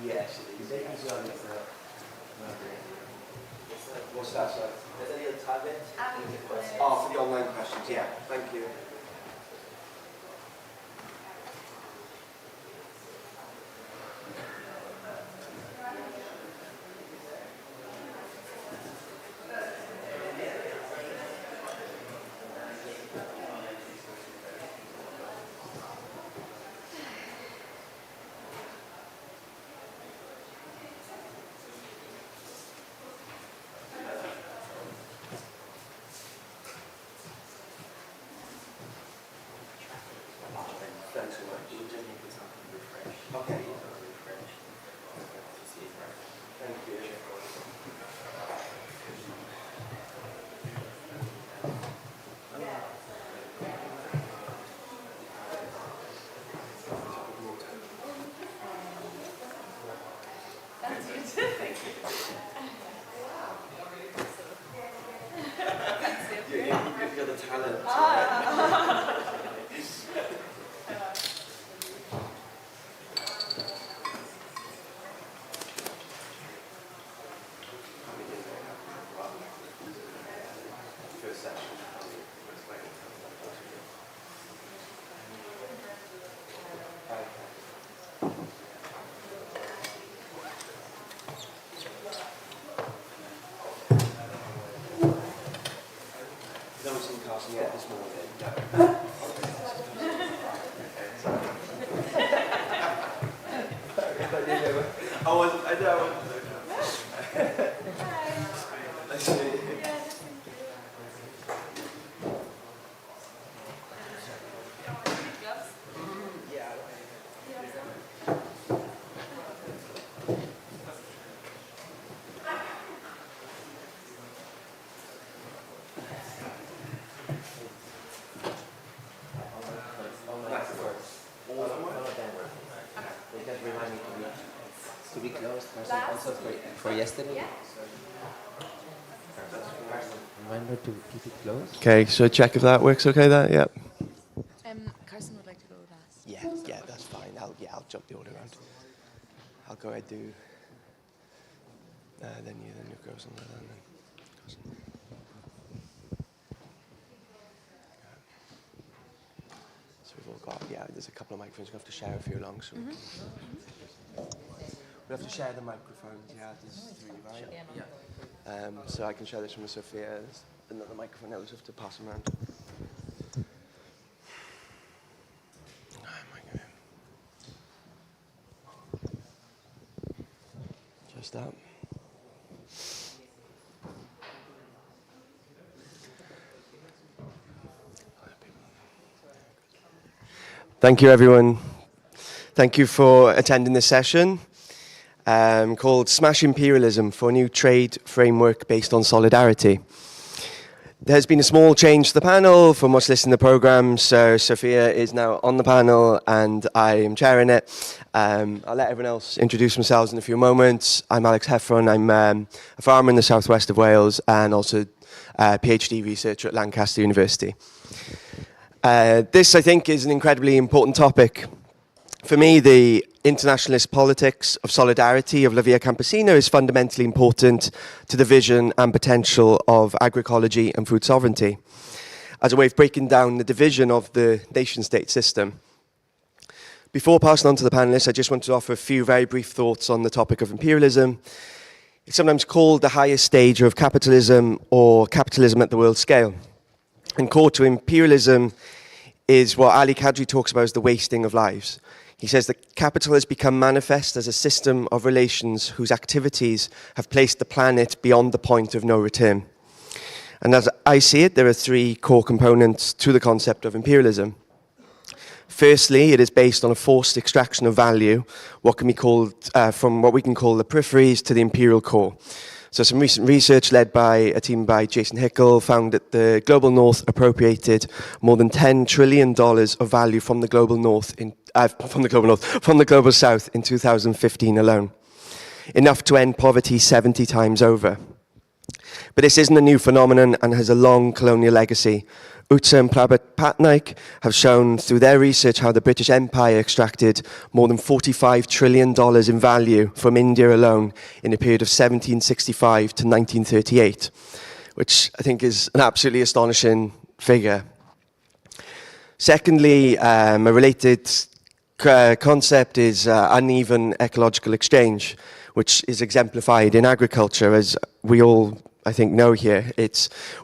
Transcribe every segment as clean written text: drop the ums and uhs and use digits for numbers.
Yes, it is. What's that, sorry? There's any other target? Oh, for the online questions, yeah. Thank you. Okay. Thank you. You've got the talent. First session. No one's seen Carson yet this morning. I wasn't. I know. Nice to meet you. To be closed, also for yesterday. Yeah. Remember to keep it closed. Okay, so check if that works okay there, yeah. Carson would like to go last. Yeah, that's fine. I'll jump the order around. I'll go ahead and do then you go somewhere then. So we've all got, there's a couple of microphones. We'll have to share a few along. So we'll have to share the microphones, there's three, right? Yeah. So I can share this from Sophia. There's another microphone, I'll just have to pass them around. Just that. Thank you, everyone. Thank you for attending this session called Smash Imperialism for a New Trade Framework Based on Solidarity. There's been a small change to the panel from what's listed in the programme, so Sophia is now on the panel and I am chairing it. I'll let everyone else introduce themselves in a few moments. I'm Alex Heffron. I'm a farmer in the southwest of Wales and also a PhD researcher at Lancaster University. This, I think, is an incredibly important topic. For me, the internationalist politics of solidarity of Via Campesina is fundamentally important to the vision and potential of agroecology and food sovereignty as a way of breaking down the division of the nation-state system. Before passing on to the panelists, I just want to offer a few very brief thoughts on the topic of imperialism. It's sometimes called the highest stage of capitalism or capitalism at the world scale. And core to imperialism is what Ali Kadri talks about as the wasting of lives. He says that capital has become manifest as a system of relations whose activities have placed the planet beyond the point of no return. And as I see it, there are three core components to the concept of imperialism. Firstly, it is based on a forced extraction of value, what can be called, from what we can call the peripheries to the imperial core. So some recent research led by a team by Jason Hickel found that the global north appropriated more than $10 trillion of value from the global north from the global south in 2015 alone. Enough to end poverty 70 times over. But this isn't a new phenomenon and has a long colonial legacy. Utsa and Prabhat Patnaik have shown through their research how the British Empire extracted more than $45 trillion in value from India alone in a period of 1765 to 1938, which I think is an absolutely astonishing figure. Secondly, a related concept is uneven ecological exchange, which is exemplified in agriculture, as we all I think know here.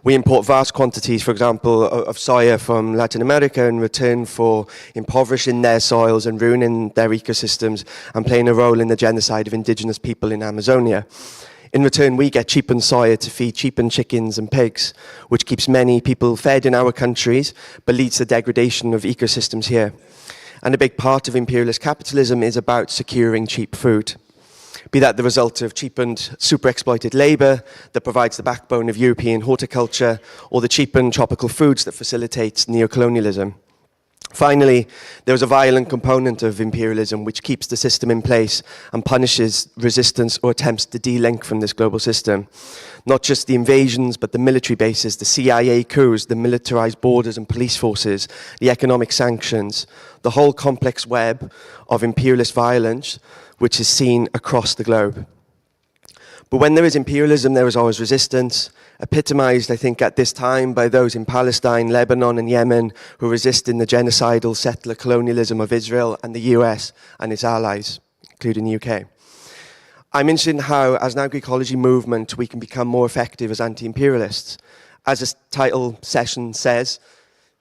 We import vast quantities, for example, of soya from Latin America in return for impoverishing their soils and ruining their ecosystems and playing a role in the genocide of indigenous people in Amazonia. In return, we get cheapened soya to feed cheapened chickens and pigs, which keeps many people fed in our countries, but leads to degradation of ecosystems here. And a big part of imperialist capitalism is about securing cheap food. Be that the result of cheapened, super-exploited labour that provides the backbone of European horticulture, or the cheapened tropical foods that facilitates neo-colonialism. Finally, there is a violent component of imperialism which keeps the system in place and punishes resistance or attempts to de-link from this global system. Not just the invasions, but the military bases, the CIA coups, the militarized borders and police forces, the economic sanctions, the whole complex web of imperialist violence which is seen across the globe. But when there is imperialism, there is always resistance, epitomized, I think, at this time by those in Palestine, Lebanon and Yemen who resist in the genocidal settler colonialism of Israel and the US and its allies, including the UK. I'm interested in how, as an agroecology movement, we can become more effective as anti-imperialists. As this title session says,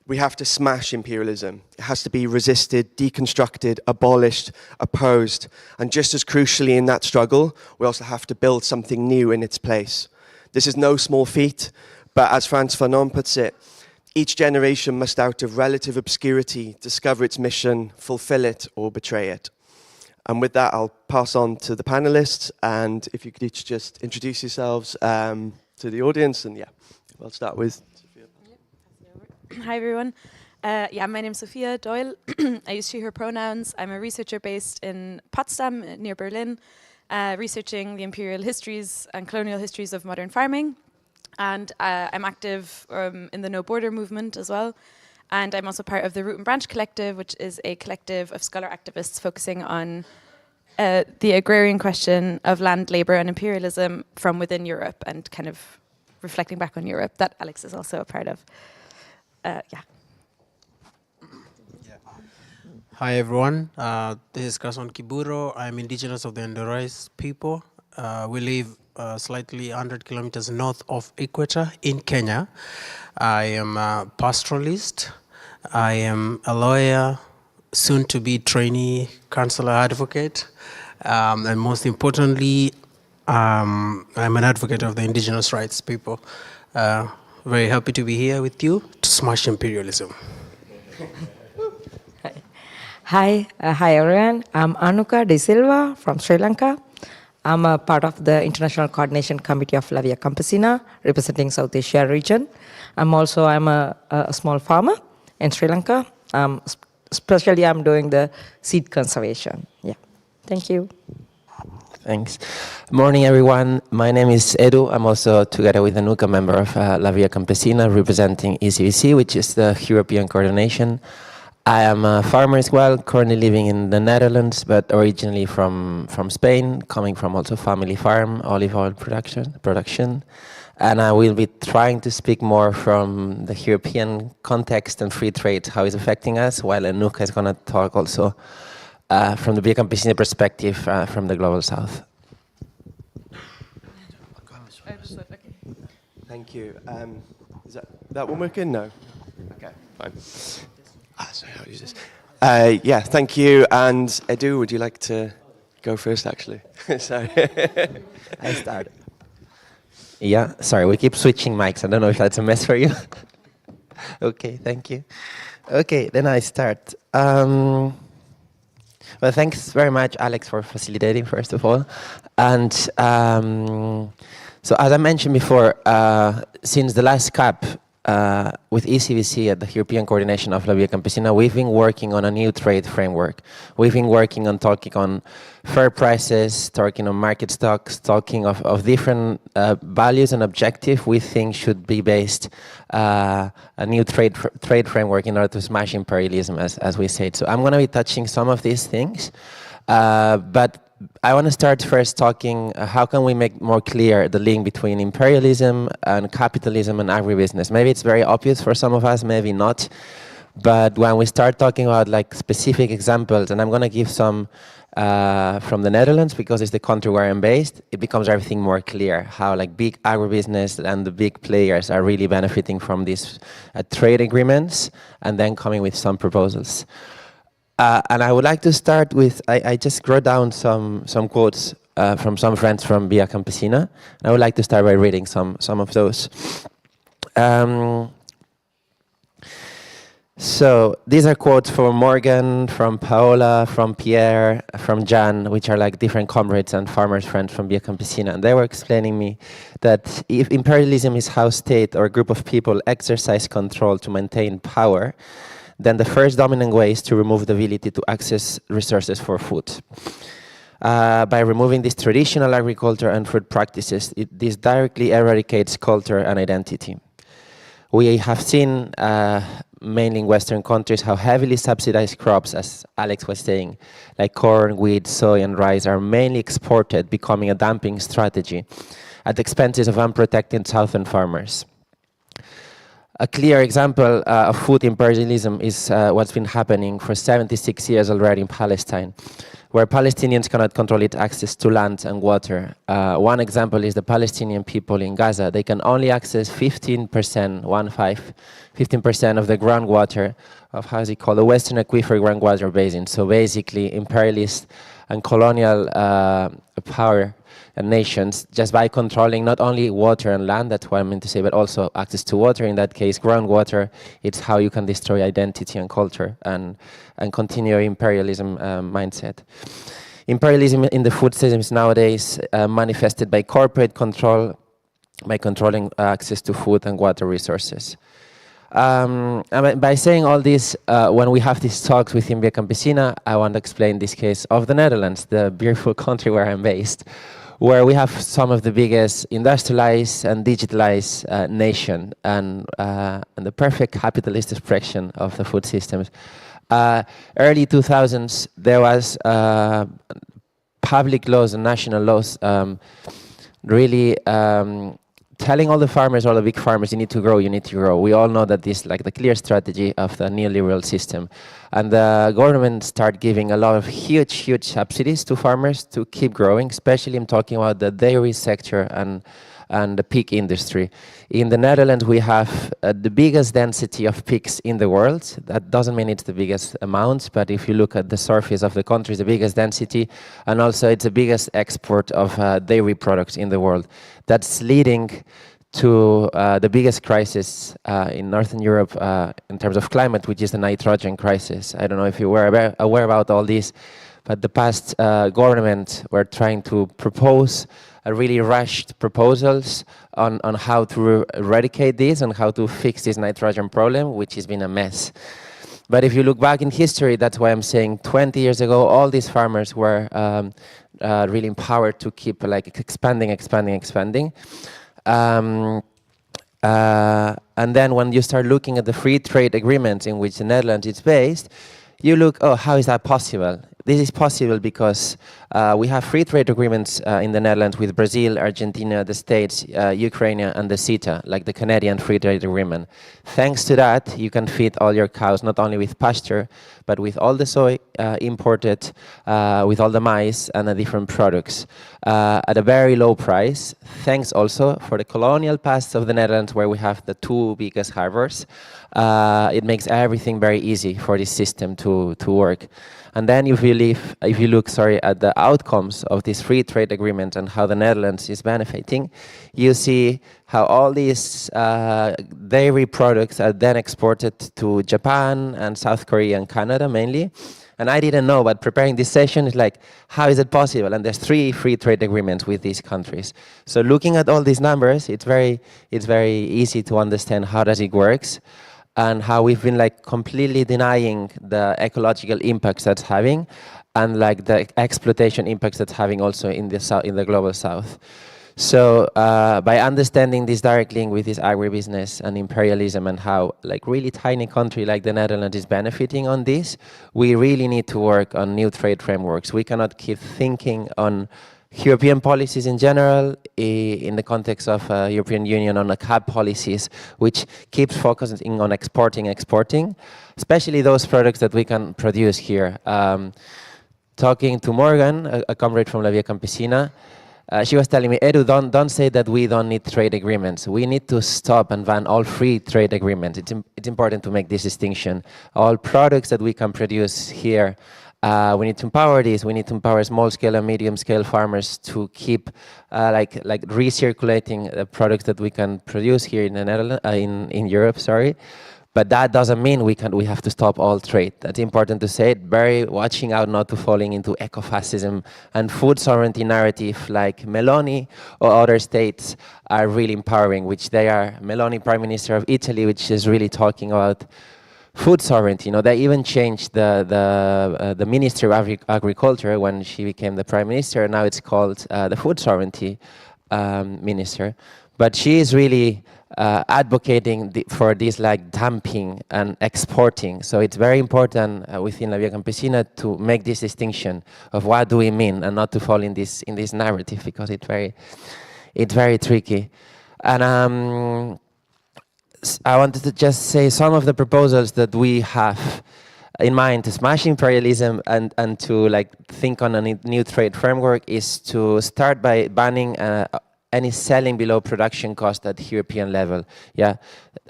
we have to smash imperialism. It has to be resisted, deconstructed, abolished, opposed. And just as crucially in that struggle, we also have to build something new in its place. This is no small feat, but as Frantz Fanon puts it, each generation must out of relative obscurity discover its mission, fulfill it, or betray it. And with that, I'll pass on to the panelists, and if you could each just introduce yourselves to the audience, and yeah, I'll start with Sophia. Hi, everyone. My name's Sophia Doyle. I use she, her pronouns. I'm a researcher based in Potsdam, near Berlin, researching the imperial histories and colonial histories of modern farming. And I'm active in the No Border movement as well. And I'm also part of the Root and Branch Collective, which is a collective of scholar activists focusing on the agrarian question of land, labour and imperialism from within Europe, and kind of reflecting back on Europe, that Alex is also a part of. Hi everyone, this is Carson Kiburo. I'm indigenous of the Ndorois people. We live slightly 100 kilometers north of Equator in Kenya. I am a pastoralist. I am a lawyer, soon to be trainee counselor advocate. And most importantly, I'm an advocate of the indigenous rights people. Very happy to be here with you to smash imperialism. Hi everyone. I'm Anuka de Silva from Sri Lanka. I'm a part of the International Coordination Committee of Via Campesina, representing South Asia region. I'm a small farmer in Sri Lanka. Especially I'm doing the seed conservation. Yeah, thank you. Thanks. Morning, everyone. My name is Edu. I'm also, together with Anuka, member of Via Campesina, representing ECVC, which is the European coordination. I am a farmer as well, currently living in the Netherlands, but originally from Spain, coming from also family farm, olive oil production. And I will be trying to speak more from the European context and free trade, how it's affecting us, while Anuka is going to talk also from the Via Campesina perspective from the Global South. Thank you. Is that one working? No? Okay, fine. Sorry, I'll use this. Thank you. And Edu, would you like to go first, actually? Sorry. I start. Yeah, sorry, we keep switching mics. I don't know if that's a mess for you. Okay, thank you. Okay, then I start. Well, thanks very much, Alex, for facilitating, first of all. And so as I mentioned before, since the last CAP, with ECVC at the European coordination of Via Campesina, we've been working on a new trade framework. We've been working on talking on fair prices, talking on market stocks, talking of different values and objectives we think should be based a new trade framework in order to smash imperialism, as we said. So I'm going to be touching some of these things, but I want to start first talking how can we make more clear the link between imperialism and capitalism and agribusiness. Maybe it's very obvious for some of us, maybe not. But when we start talking about like specific examples, and I'm going to give some from the Netherlands because it's the country where I'm based, it becomes everything more clear how like big agribusiness and the big players are really benefiting from these trade agreements and then coming with some proposals. And I would like to start with, I just wrote down some quotes from some friends from Via Campesina. And I would like to start by reading some of those. So these are quotes from Morgan, from Paola, from Pierre, from Jan, which are like different comrades and farmers' friends from Via Campesina. And they were explaining me that if imperialism is how state or a group of people exercise control to maintain power, then the first dominant way is to remove the ability to access resources for food. By removing these traditional agriculture and food practices, this directly eradicates culture and identity. We have seen, mainly in Western countries, how heavily subsidized crops, as Alex was saying, like corn, wheat, soy, and rice, are mainly exported, becoming a dumping strategy at the expenses of unprotected southern farmers. A clear example of food imperialism is what's been happening for 76 years already in Palestine, where Palestinians cannot control its access to land and water. One example is the Palestinian people in Gaza. They can only access 15% of the groundwater of, how's it called, the Western Aquifer groundwater basin. So basically, imperialist and colonial power and nations, just by controlling not only water and land, that's what I meant to say, but also access to water, in that case groundwater, it's how you can destroy identity and culture and continue imperialism mindset. Imperialism in the food system is nowadays manifested by corporate control, by controlling access to food and water resources. By saying all this, when we have these talks within Via Campesina, I want to explain this case of the Netherlands, the beautiful country where I'm based, where we have some of the biggest industrialized and digitalized nation and the perfect capitalist expression of the food systems. Early 2000s, there was public laws and national laws really telling all the farmers, all the big farmers, you need to grow, you need to grow. We all know that this is like the clear strategy of the neoliberal system. And the government started giving a lot of huge subsidies to farmers to keep growing, especially I'm talking about the dairy sector and the pig industry. In the Netherlands, we have the biggest density of pigs in the world. That doesn't mean it's the biggest amount, but if you look at the surface of the country, it's the biggest density, and also it's the biggest export of dairy products in the world. That's leading to the biggest crisis in Northern Europe in terms of climate, which is the nitrogen crisis. I don't know if you were aware about all this, but the past government were trying to propose really rushed proposals on how to eradicate this and how to fix this nitrogen problem, which has been a mess. But if you look back in history, that's why I'm saying 20 years ago, all these farmers were really empowered to keep like expanding. And then when you start looking at the free trade agreements in which the Netherlands is based, you look, oh, how is that possible? This is possible because we have free trade agreements in the Netherlands with Brazil, Argentina, the States, Ukraine, and the CETA, like the Canadian free trade agreement. Thanks to that, you can feed all your cows, not only with pasture, but with all the soy imported, with all the maize and the different products at a very low price. Thanks also for the colonial past of the Netherlands, where we have the two biggest harbors. It makes everything very easy for this system to work. And then if you look at the outcomes of this free trade agreement and how the Netherlands is benefiting, you see how all these dairy products are then exported to Japan and South Korea and Canada mainly. And I didn't know, but preparing this session is like, how is it possible? And there's 3 free trade agreements with these countries. So looking at all these numbers, it's very easy to understand how does it works, and how we've been like completely denying the ecological impacts that's having, and like the exploitation impacts that's having also in the global south. So by understanding this direct link with this agribusiness and imperialism and how like really tiny country like the Netherlands is benefiting on this, we really need to work on new trade frameworks. We cannot keep thinking on European policies in general, in the context of European Union, on the CAP policies, which keeps focusing on exporting, especially those products that we can produce here. Talking to Morgan, a comrade from Via Campesina, she was telling me, Edu, don't say that we don't need trade agreements. We need to stop and ban all free trade agreements. It's important to make this distinction. All products that we can produce here, we need to empower this. We need to empower small-scale and medium-scale farmers to keep like recirculating the products that we can produce here in the Netherlands, in Europe. Sorry, But that doesn't mean we have to stop all trade. That's important to say. Very watching out not to falling into ecofascism and food sovereignty narrative like Meloni or other states are really empowering, which they are. Meloni, Prime Minister of Italy, which is really talking about food sovereignty. You know, they even changed the Ministry of Agriculture when she became the Prime Minister. Now it's called the Food Sovereignty Minister. But she is really advocating for this like dumping and exporting. So it's very important within La Via Campesina to make this distinction of what do we mean and not to fall in this narrative, because it's very tricky. And I wanted to just say some of the proposals that we have in mind to smash imperialism and to like think on a new trade framework is to start by banning any selling below production cost at European level. Yeah,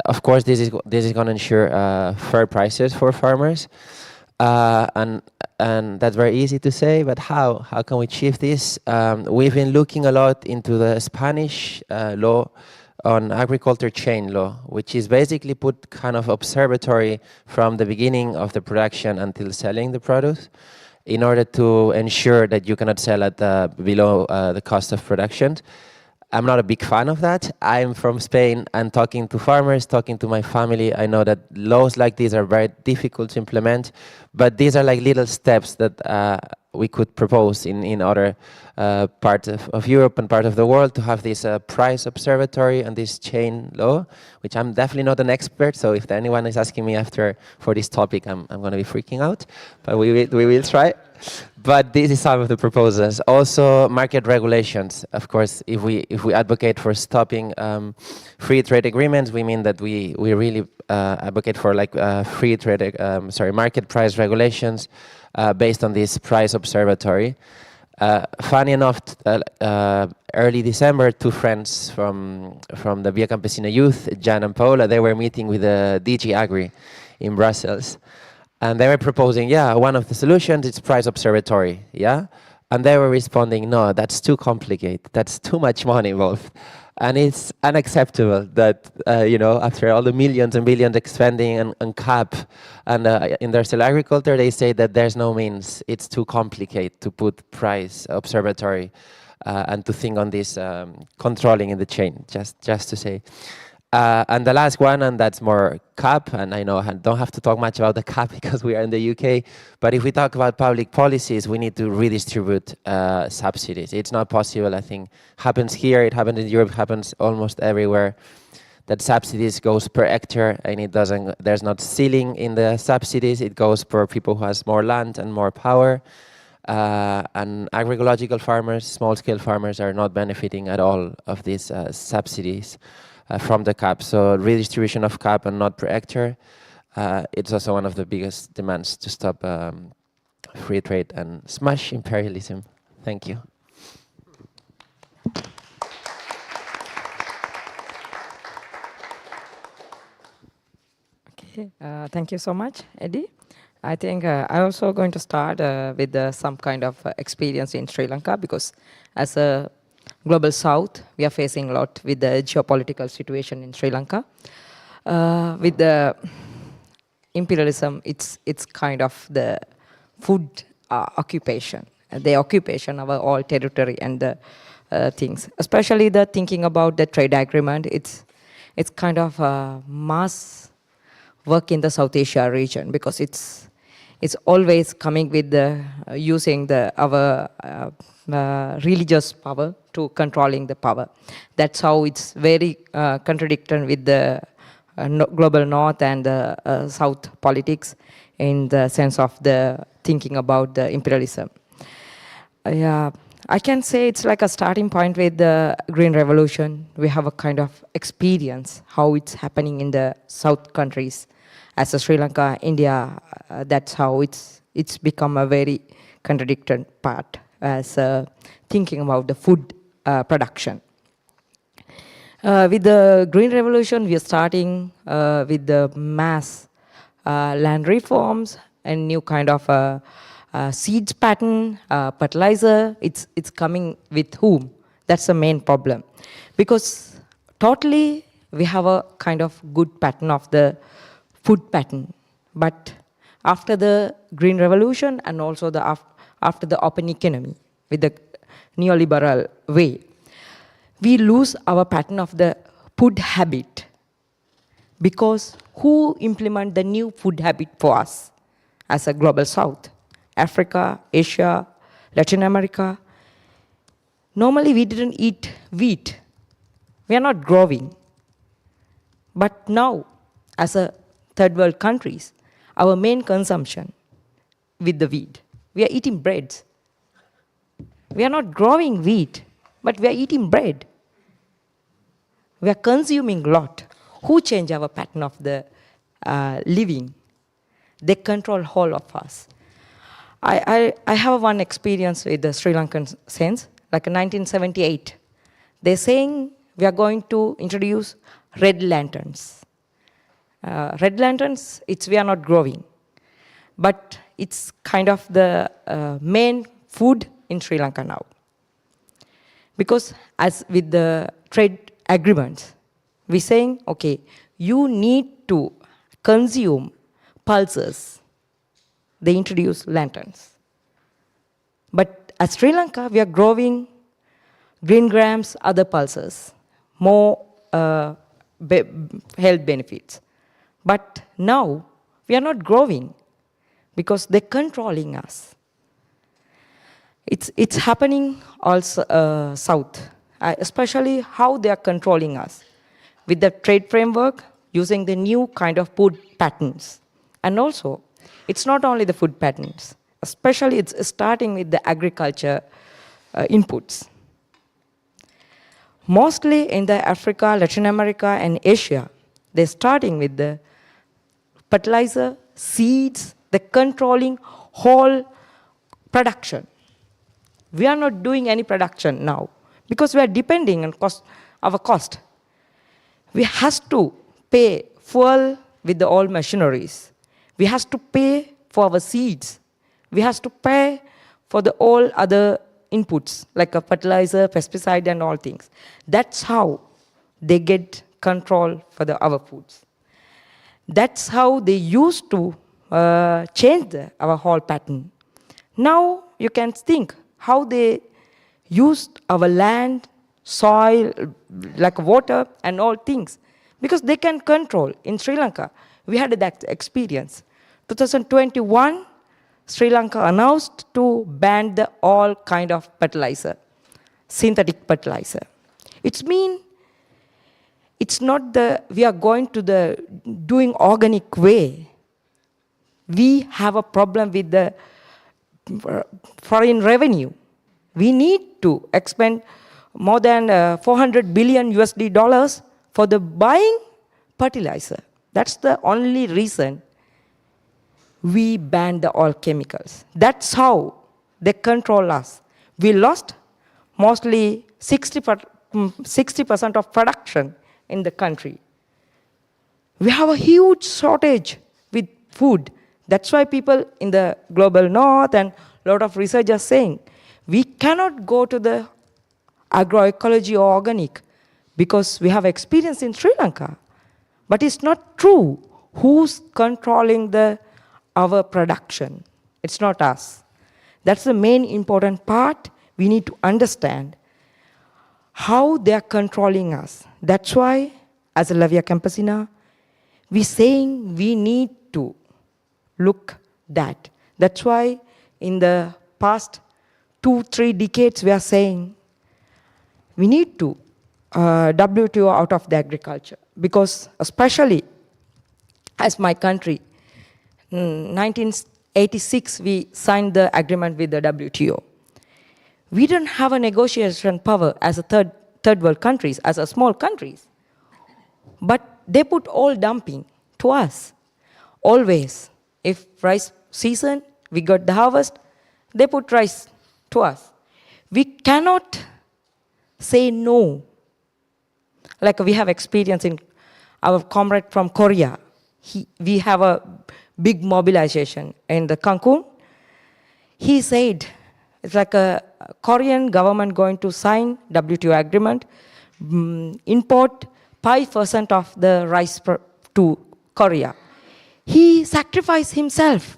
of course this is going to ensure fair prices for farmers, and that's very easy to say. But how can we achieve this? We've been looking a lot into the Spanish law on agriculture chain law, which is basically put kind of observatory from the beginning of the production until selling the produce, in order to ensure that you cannot sell at below the cost of production. I'm not a big fan of that. I'm from Spain, and talking to farmers, talking to my family, I know that laws like these are very difficult to implement, but these are like little steps that we could propose in other parts of Europe and part of the world to have this price observatory and this chain law, which I'm definitely not an expert, so if anyone is asking me for this topic, I'm going to be freaking out, but we will try. But this is some of the proposals. Also, market regulations. Of course, if we advocate for stopping free trade agreements, we mean that we really advocate for like free trade, market price regulations based on this price observatory. Funny enough, early December, two friends from the Via Campesina youth, Jan and Paola, they were meeting with the DG Agri in Brussels. And they were proposing, one of the solutions is price observatory, And they were responding, no, that's too complicated. That's too much money involved. And it's unacceptable that, after all the millions and billions expending and cap and industrial agriculture, they say that there's no means. It's too complicated to put price observatory and to think on this controlling in the chain, just to say. And the last one, and that's more CAP, and I know I don't have to talk much about the CAP because we are in the UK, but if we talk about public policies, we need to redistribute subsidies. It's not possible, I think. Happens here, it happens in Europe, happens almost everywhere, that subsidies goes per hectare, and there's not ceiling in the subsidies, it goes per people who has more land and more power. And agroecological farmers, small-scale farmers are not benefiting at all of these subsidies. From the CAP. So redistribution of CAP and not per hectare. It's also one of the biggest demands to stop free trade and smash imperialism. Thank you. Okay, thank you so much, Eddie. I think I'm also going to start with some kind of experience in Sri Lanka, because as a Global South, we are facing a lot with the geopolitical situation in Sri Lanka. With the imperialism, it's kind of the food occupation, the occupation of all territory and the things. Especially the thinking about the trade agreement, it's kind of mass work in the South Asia region, because it's always coming with the using our religious power to controlling the power. That's how it's very contradictory with the global North and the South politics, in the sense of the thinking about the imperialism. I can say it's like a starting point with the Green Revolution. We have a kind of experience how it's happening in the South countries. As a Sri Lanka, India, that's how it's become a very contradictory part as thinking about the food production. With the Green Revolution, we are starting with the mass land reforms and new kind of seeds pattern, fertilizer. It's coming with whom? That's the main problem. Because totally we have a kind of good pattern of the food pattern. But after the Green Revolution and also after the open economy with the neoliberal way, we lose our pattern of the food habit. Because who implement the new food habit for us as a global south? Africa, Asia, Latin America. Normally we didn't eat wheat. We are not growing. But now, as a third world countries, our main consumption with the wheat, we are eating breads. We are not growing wheat, but we are eating bread. We are consuming a lot. Who change our pattern of the living? They control whole of us. I have one experience with the Sri Lankan sense, like in 1978. They're saying we are going to introduce red lanterns. Red lanterns, we are not growing. But it's kind of the main food in Sri Lanka now. Because as with the trade agreements, we're saying, okay, you need to consume pulses. They introduce lanterns. But at Sri Lanka, we are growing green grams, other pulses, more health benefits. But now, we are not growing because they're controlling us. It's happening also south, especially how they are controlling us with the trade framework, using the new kind of food patterns. And also, it's not only the food patterns, especially it's starting with the agriculture inputs. Mostly in the Africa, Latin America, and Asia, they're starting with the fertilizer, seeds, they're controlling whole production. We are not doing any production now because we are depending on our cost. We have to pay fuel with the old machineries. We have to pay for our seeds. We have to pay for the all other inputs, like a fertilizer, pesticide, and all things. That's how they get control for our foods. That's how they used to change our whole pattern. Now you can think how they used our land, soil, like water, and all things. Because they can control. In Sri Lanka, we had that experience. 2021, Sri Lanka announced to ban all kind of fertilizer, synthetic fertilizer. It's not we are going to the doing organic way. We have a problem with the foreign revenue. We need to expend more than 400 billion USD dollars for the buying fertilizer. That's the only reason we banned all chemicals. That's how they control us. We lost mostly 60% of production in the country. We have a huge shortage with food. That's why people in the global north and a lot of research are saying, we cannot go to the agroecology or organic because we have experience in Sri Lanka. But it's not true. Who's controlling our production? It's not us. That's the main important part. We need to understand how they are controlling us. That's why, as a Via Campesina, we're saying we need to look that. That's why in the past 2-3 decades, we are saying we need to WTO out of the agriculture. Because especially as my country, 1986, we signed the agreement with the WTO. We don't have a negotiation power as a third world countries, as a small countries. But they put all dumping to us. Always. If rice season, we got the harvest, they put rice to us. We cannot say no. Like we have experience in our comrade from Korea. We have a big mobilization in the Cancun. He said, it's like a Korean government going to sign WTO agreement, import 5% of the rice to Korea. He sacrificed himself.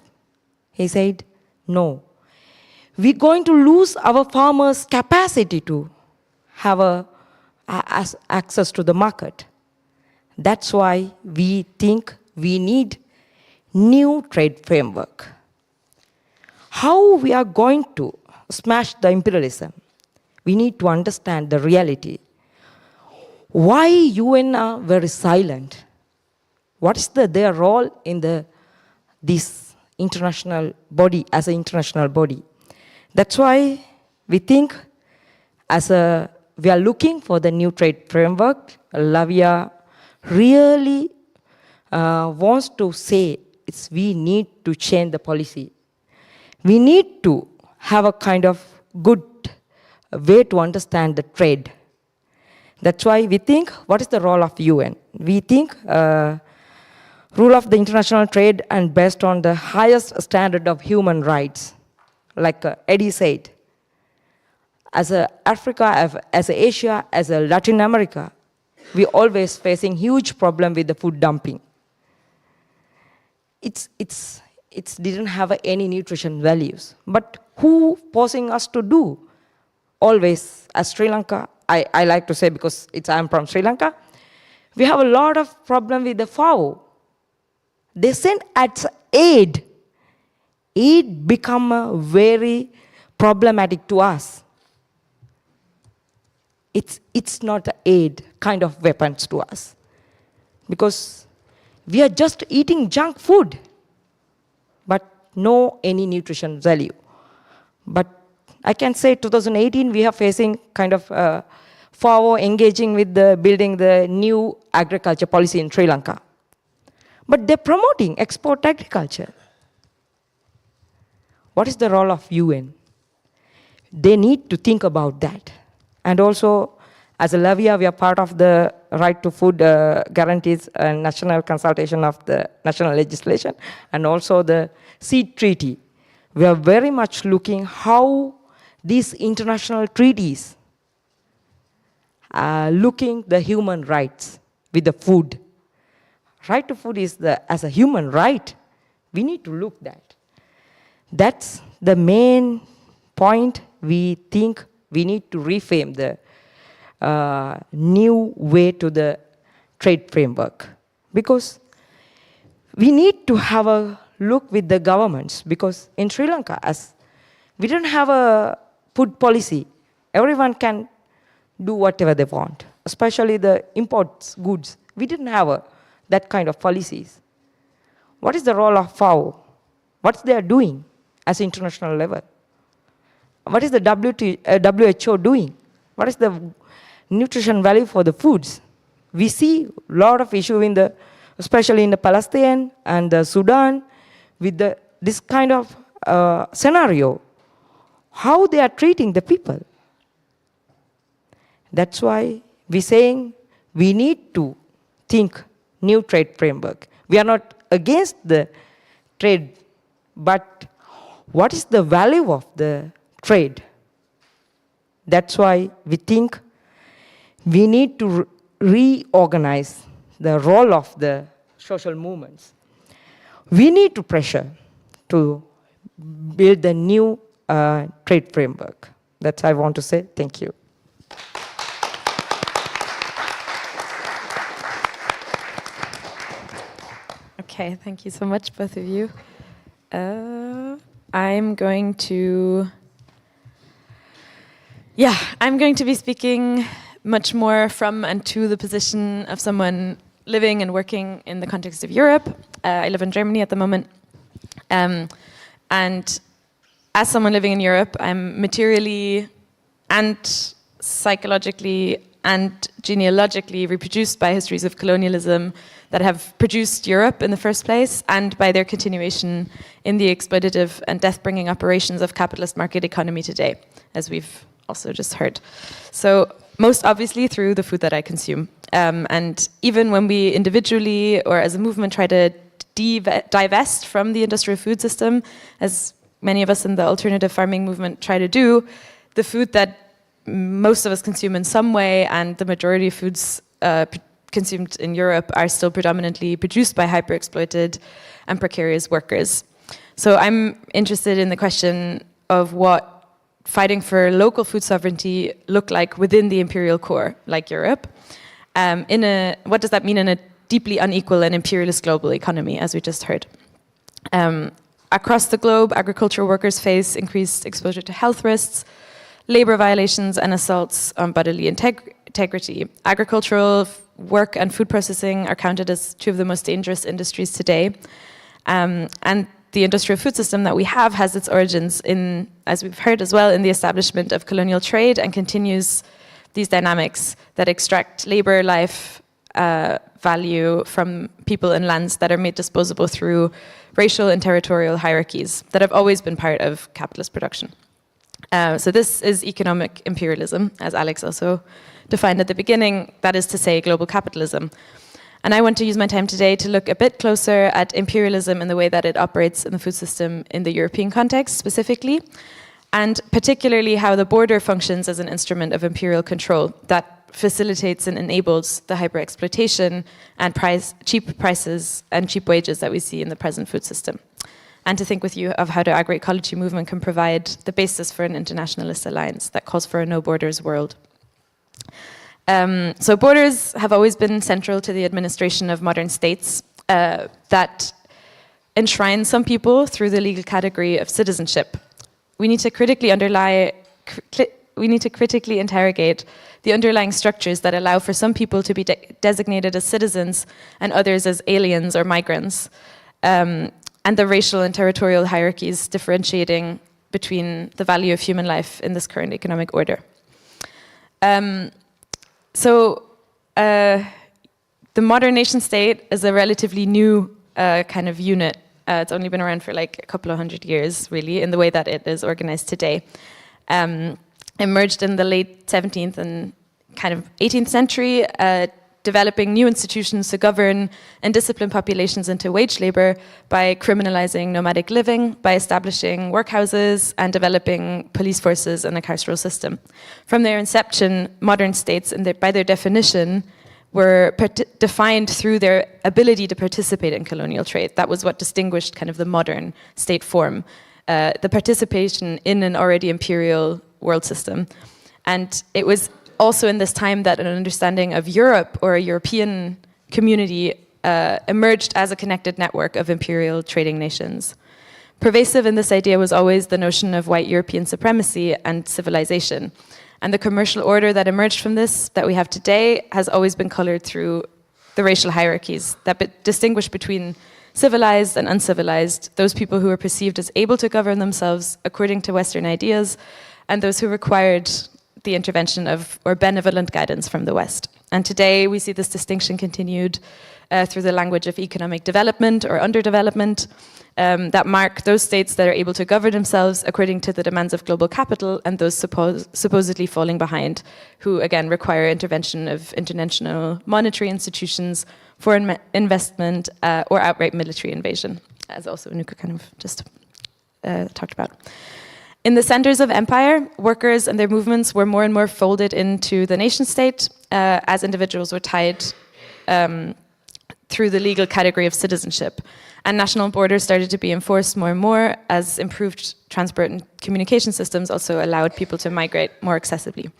He said, no, we're going to lose our farmers' capacity to have access to the market. That's why we think we need new trade framework. How we are going to smash the imperialism? We need to understand the reality. Why UN are very silent? What is their role in this international body, as an international body? That's why we think we are looking for the new trade framework. Lavia really wants to say we need to change the policy. We need to have a kind of good way to understand the trade. That's why we think, what is the role of UN? We think rule of the international trade and based on the highest standard of human rights. Like Eddie said, as Africa, as Asia, as Latin America, we always facing huge problem with the food dumping. It didn't have any nutrition values. But who forcing us to do? Always, as Sri Lanka, I like to say because I'm from Sri Lanka, we have a lot of problem with the FAO. They send as aid. Aid become very problematic to us. It's not an aid kind of weapons to us. Because we are just eating junk food, but no any nutrition value. But I can say 2018 we are facing kind of FAO engaging with building the new agriculture policy in Sri Lanka. But they're promoting export agriculture. What is the role of UN? They need to think about that. And also, as a Lavia, we are part of the right to food guarantees and national consultation of the national legislation, and also the seed treaty. We are very much looking how these international treaties are looking the human rights with the food. Right to food is as a human right. We need to look that. That's the main point. We think we need to reframe the new way to the trade framework. Because we need to have a look with the governments. Because in Sri Lanka, as we don't have a food policy, everyone can do whatever they want, especially the imports goods. We didn't have that kind of policies. What is the role of FAO? What they are doing as international level? What is the WHO doing? What is the nutrition value for the foods? We see a lot of issue especially in the Palestine and the Sudan with this kind of scenario. How they are treating the people. That's why we're saying we need to think new trade framework. We are not against the trade, but what is the value of the trade? That's why we think we need to reorganize the role of the social movements. We need to pressure to build a new trade framework. That's what I want to say. Thank you. Okay, thank you so much, both of you. I'm going to be speaking much more from and to the position of someone living and working in the context of Europe. I live in Germany at the moment. And as someone living in Europe, I'm materially and psychologically and genealogically reproduced by histories of colonialism that have produced Europe in the first place, and by their continuation in the exploitative and death-bringing operations of capitalist market economy today, as we've also just heard. So most obviously through the food that I consume. And even when we individually or as a movement try to divest from the industrial food system, as many of us in the alternative farming movement try to do, the food that most of us consume in some way, and the majority of foods consumed in Europe are still predominantly produced by hyper-exploited and precarious workers. So I'm interested in the question of what fighting for local food sovereignty look like within the imperial core, like Europe. What does that mean in a deeply unequal and imperialist global economy, as we just heard? Across the globe, agricultural workers face increased exposure to health risks, labor violations, and assaults on bodily integrity. Agricultural work and food processing are counted as two of the most dangerous industries today. And the industrial food system that we have has its origins in, as we've heard as well, in the establishment of colonial trade, and continues these dynamics that extract labor, life, value from people and lands that are made disposable through racial and territorial hierarchies that have always been part of capitalist production. So this is economic imperialism, as Alex also defined at the beginning, that is to say global capitalism. And I want to use my time today to look a bit closer at imperialism and the way that it operates in the food system in the European context specifically, and particularly how the border functions as an instrument of imperial control that facilitates and enables the hyper-exploitation and cheap prices and cheap wages that we see in the present food system. And to think with you of how the agroecology movement can provide the basis for an internationalist alliance that calls for a no-borders world. So borders have always been central to the administration of modern states that enshrine some people through the legal category of citizenship. We need to critically interrogate the underlying structures that allow for some people to be designated as citizens and others as aliens or migrants, and the racial and territorial hierarchies differentiating between the value of human life in this current economic order. The modern nation state is a relatively new kind of unit. It's only been around for like a couple of hundred years, really, in the way that it is organized today. Emerged in the late 17th and kind of 18th century, developing new institutions to govern and discipline populations into wage labor by criminalizing nomadic living, by establishing workhouses and developing police forces and a carceral system. From their inception, modern states, by their definition, were defined through their ability to participate in colonial trade. That was what distinguished kind of the modern state form, the participation in an already imperial world system. And it was also in this time that an understanding of Europe or a European community emerged as a connected network of imperial trading nations. Pervasive in this idea was always the notion of white European supremacy and civilization. And the commercial order that emerged from this, that we have today, has always been colored through the racial hierarchies that distinguish between civilized and uncivilized, those people who were perceived as able to govern themselves according to Western ideas, and those who required the intervention of or benevolent guidance from the West. And today we see this distinction continued through the language of economic development or underdevelopment that mark those states that are able to govern themselves according to the demands of global capital, and those supposedly falling behind, who again require intervention of international monetary institutions, foreign investment, or outright military invasion, as also Anuka kind of just talked about. In the centers of empire, workers and their movements were more and more folded into the nation state as individuals were tied through the legal category of citizenship. And national borders started to be enforced more and more as improved transport and communication systems also allowed people to migrate more accessibly.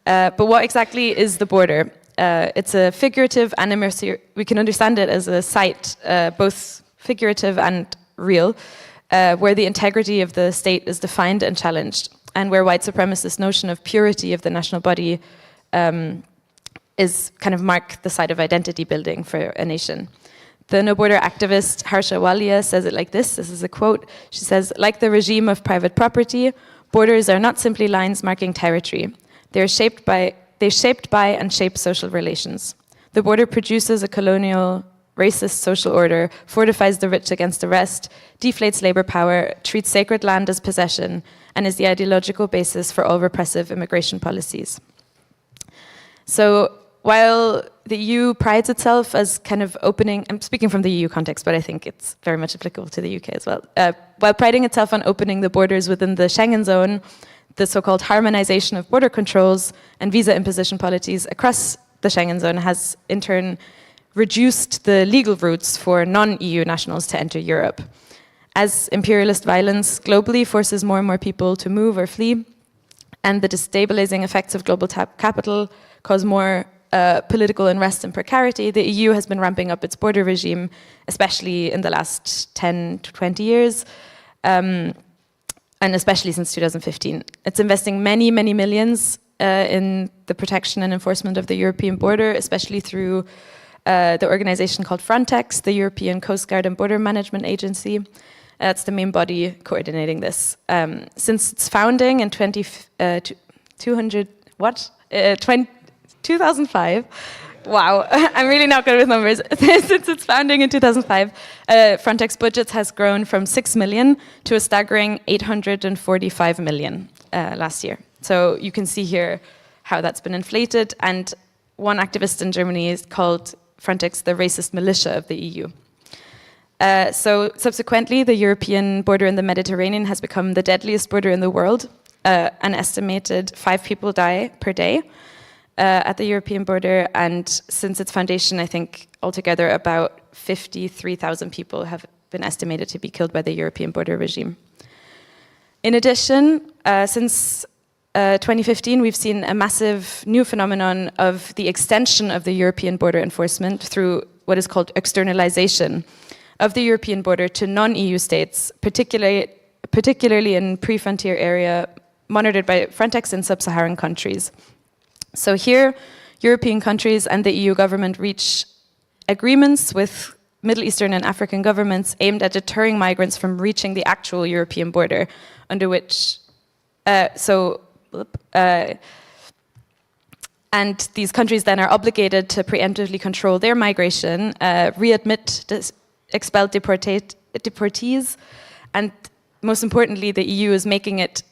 But what exactly is the border? It's a figurative and immersive, we can understand it as a site, both figurative and real, where the integrity of the state is defined and challenged, and where white supremacist notion of purity of the national body is kind of mark the site of identity building for a nation. The no-border activist Harsha Walia says it like this is a quote. She says, like the regime of private property, borders are not simply lines marking territory. They shaped by and shape social relations. The border produces a colonial, racist social order, fortifies the rich against the rest, deflates labor power, treats sacred land as possession, and is the ideological basis for all repressive immigration policies. So while the EU prides itself as kind of opening, I'm speaking from the EU context, but I think it's very much applicable to the UK as well. While priding itself on opening the borders within the Schengen zone, the so-called harmonization of border controls and visa imposition policies across the Schengen zone has in turn reduced the legal routes for non-EU nationals to enter Europe. As imperialist violence globally forces more and more people to move or flee, and the destabilizing effects of global capital cause more political unrest and precarity, the EU has been ramping up its border regime, especially in the last 10 to 20 years, and especially since 2015. It's investing many, many millions in the protection and enforcement of the European border, especially through the organization called Frontex, the European Coast Guard and Border Management Agency. That's the main body coordinating this. Since its founding in 2005, wow, I'm really not good with numbers. Since its founding in 2005, Frontex budgets has grown from 6 million to a staggering 845 million last year. So you can see here how that's been inflated, and one activist in Germany is called Frontex the racist militia of the EU. So subsequently, the European border in the Mediterranean has become the deadliest border in the world. An estimated 5 people die per day at the European border, and since its foundation, I think altogether about 53,000 people have been estimated to be killed by the European border regime. In addition, since 2015, we've seen a massive new phenomenon of the extension of the European border enforcement through what is called externalization of the European border to non-EU states, particularly in pre-frontier area monitored by Frontex in sub-Saharan countries. So here, European countries and the EU government reach agreements with Middle Eastern and African governments aimed at deterring migrants from reaching the actual European border, under which and these countries then are obligated to preemptively control their migration, readmit expelled deportees, and most importantly, the EU is making it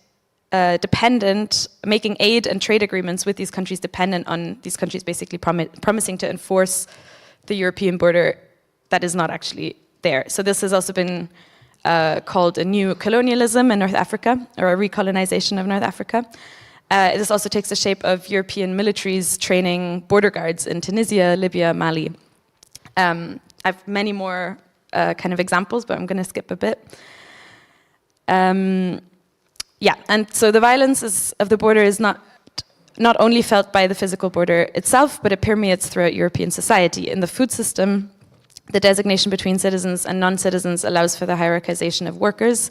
making aid and trade agreements with these countries dependent on these countries basically promising to enforce the European border that is not actually there. So this has also been called a neo-colonialism in North Africa, or a recolonization of North Africa. This also takes the shape of European militaries training border guards in Tunisia, Libya, Mali. I have many more kind of examples, but I'm going to skip a bit. Yeah, and so the violence of the border is not only felt by the physical border itself, but it permeates throughout European society. In the food system, the designation between citizens and non-citizens allows for the hierarchization of workers,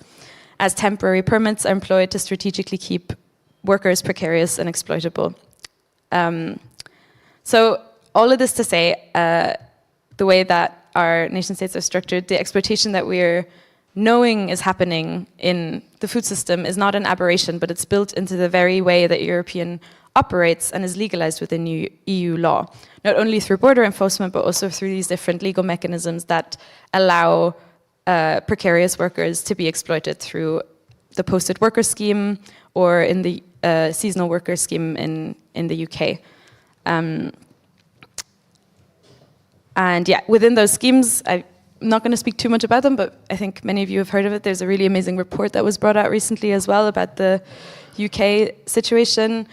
as temporary permits are employed to strategically keep workers precarious and exploitable. So all of this to say, the way that our nation states are structured, the exploitation that we're knowing is happening in the food system is not an aberration, but it's built into the very way that European operates and is legalized within EU law, not only through border enforcement, but also through these different legal mechanisms that allow precarious workers to be exploited through the posted worker scheme or in the seasonal worker scheme in the UK. And yeah, within those schemes, I'm not going to speak too much about them, but I think many of you have heard of it. There's a really amazing report that was brought out recently as well about the UK situation,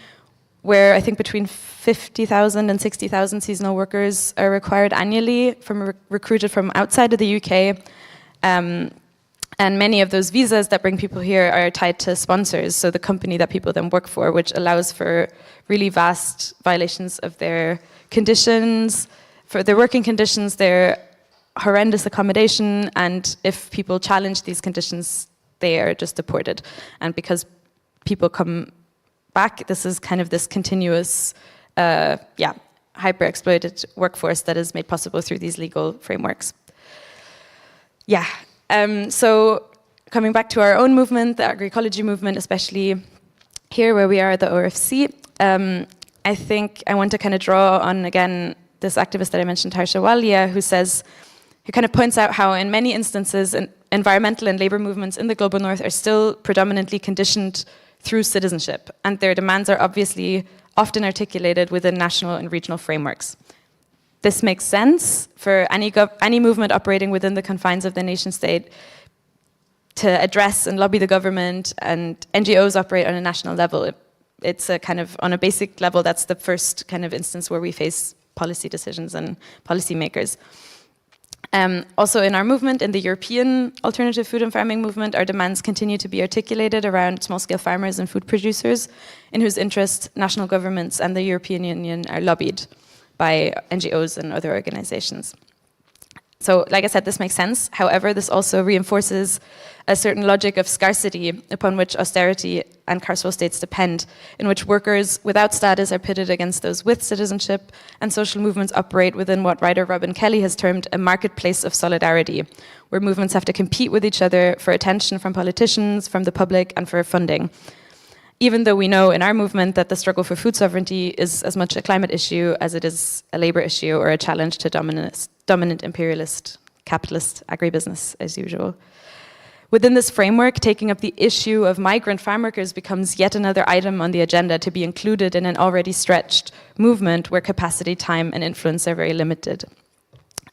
where I think between 50,000 and 60,000 seasonal workers are required annually, recruited from outside of the UK. And many of those visas that bring people here are tied to sponsors, so the company that people then work for, which allows for really vast violations of their conditions, for their working conditions, their horrendous accommodation, and if people challenge these conditions, they are just deported. And because people come back, this is kind of this continuous, hyper-exploited workforce that is made possible through these legal frameworks. Yeah, so coming back to our own movement, the agroecology movement, especially here where we are at the ORFC, I think I want to kind of draw on, again, this activist that I mentioned, Harsha Walia, who kind of points out how in many instances environmental and labor movements in the global north are still predominantly conditioned through citizenship, and their demands are obviously often articulated within national and regional frameworks. This makes sense for any movement operating within the confines of the nation state to address and lobby the government, and NGOs operate on a national level. It's a kind of, on a basic level, that's the first kind of instance where we face policy decisions and policymakers. Also in our movement, in the European alternative food and farming movement, our demands continue to be articulated around small-scale farmers and food producers in whose interests national governments and the European Union are lobbied by NGOs and other organizations. So, like I said, this makes sense. However, this also reinforces a certain logic of scarcity upon which austerity and carceral states depend, in which workers without status are pitted against those with citizenship, and social movements operate within what writer Robin Kelly has termed a marketplace of solidarity, where movements have to compete with each other for attention from politicians, from the public, and for funding. Even though we know in our movement that the struggle for food sovereignty is as much a climate issue as it is a labor issue or a challenge to dominant imperialist, capitalist agribusiness as usual. Within this framework, taking up the issue of migrant farm workers becomes yet another item on the agenda to be included in an already stretched movement where capacity, time, and influence are very limited.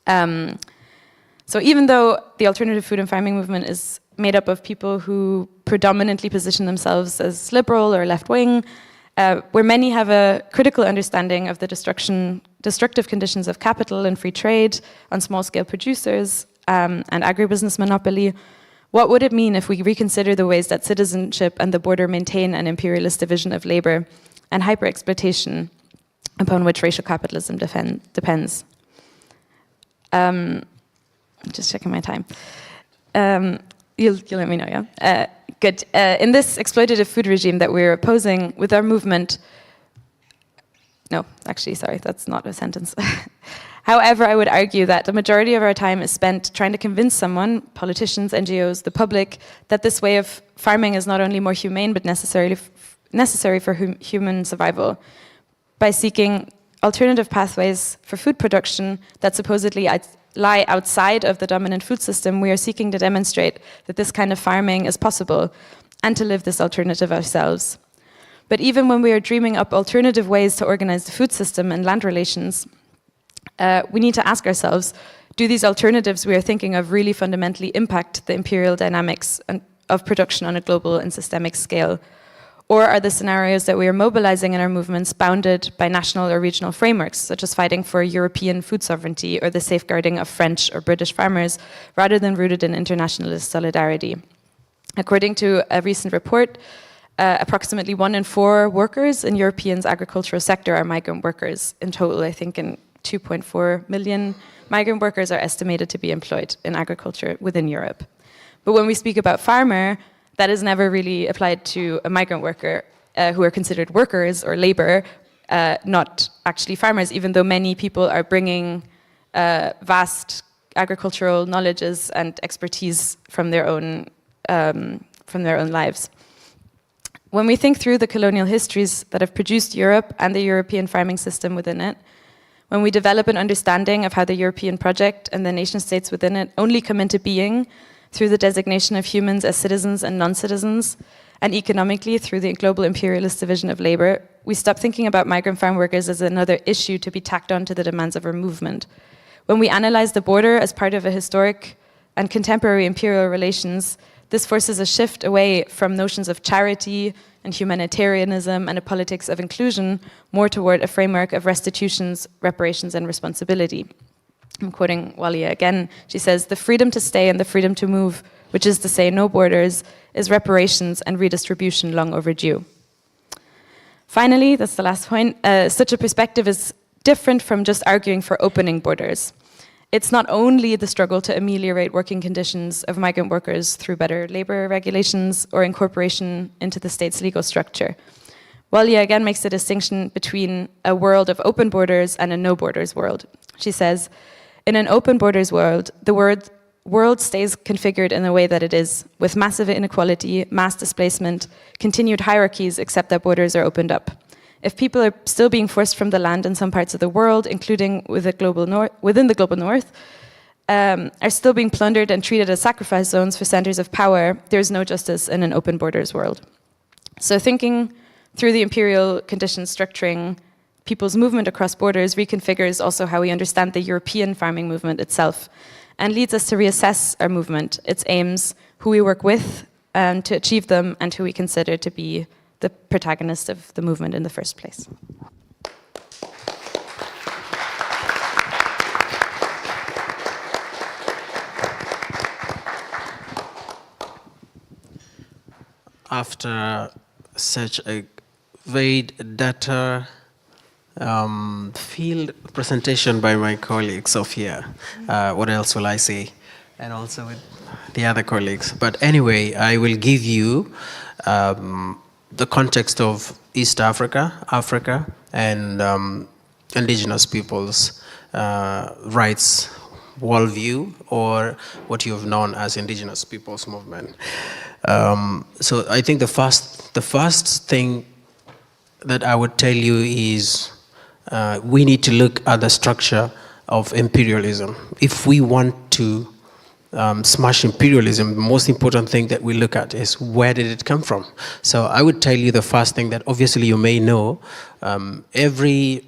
So even though the alternative food and farming movement is made up of people who predominantly position themselves as liberal or left-wing, where many have a critical understanding of the destructive conditions of capital and free trade on small-scale producers and agribusiness monopoly, what would it mean if we reconsider the ways that citizenship and the border maintain an imperialist division of labor and hyper-exploitation upon which racial capitalism depends? Just checking my time. You'll let me know, yeah? Good. In this exploitative food regime that we're opposing with our movement, no, actually, sorry, that's not a sentence. However, I would argue that the majority of our time is spent trying to convince someone, politicians, NGOs, the public, that this way of farming is not only more humane, but necessary for human survival, by seeking alternative pathways for food production that supposedly lie outside of the dominant food system. We are seeking to demonstrate that this kind of farming is possible and to live this alternative ourselves. But even when we are dreaming up alternative ways to organize the food system and land relations, we need to ask ourselves, do these alternatives we are thinking of really fundamentally impact the imperial dynamics of production on a global and systemic scale? Or are the scenarios that we are mobilizing in our movements bounded by national or regional frameworks, such as fighting for European food sovereignty or the safeguarding of French or British farmers, rather than rooted in internationalist solidarity? According to a recent report, approximately 1 in 4 workers in Europe's agricultural sector are migrant workers. In total, I think 2.4 million migrant workers are estimated to be employed in agriculture within Europe. But when we speak about farmer, that is never really applied to a migrant worker who are considered workers or labor, not actually farmers, even though many people are bringing vast agricultural knowledges and expertise from their own lives. When we think through the colonial histories that have produced Europe and the European farming system within it, when we develop an understanding of how the European project and the nation states within it only come into being through the designation of humans as citizens and non-citizens, and economically through the global imperialist division of labor, we stop thinking about migrant farm workers as another issue to be tacked on to the demands of our movement. When we analyze the border as part of a historic and contemporary imperial relations, this forces a shift away from notions of charity and humanitarianism and a politics of inclusion, more toward a framework of restitutions, reparations, and responsibility. I'm quoting Walia again. She says, "The freedom to stay and the freedom to move, which is to say no borders, is reparations and redistribution long overdue." Finally, that's the last point, such a perspective is different from just arguing for opening borders. It's not only the struggle to ameliorate working conditions of migrant workers through better labor regulations or incorporation into the state's legal structure. Walia again makes the distinction between a world of open borders and a no borders world. She says, in an open borders world, the world stays configured in the way that it is, with massive inequality, mass displacement, continued hierarchies, except that borders are opened up. If people are still being forced from the land in some parts of the world, including within the global north, are still being plundered and treated as sacrifice zones for centers of power, there is no justice in an open borders world. So thinking through the imperial conditions structuring people's movement across borders reconfigures also how we understand the European farming movement itself, and leads us to reassess our movement, its aims, who we work with to achieve them, and who we consider to be the protagonist of the movement in the first place. after such a varied data field presentation by my colleague Sophia, what else will I say? And also with the other colleagues. But anyway, I will give you the context of East Africa, and indigenous peoples' rights worldview, or what you have known as indigenous peoples movement. So I think the first thing that I would tell you is we need to look at the structure of imperialism. If we want to smash imperialism, the most important thing that we look at is where did it come from? So I would tell you the first thing that obviously you may know, every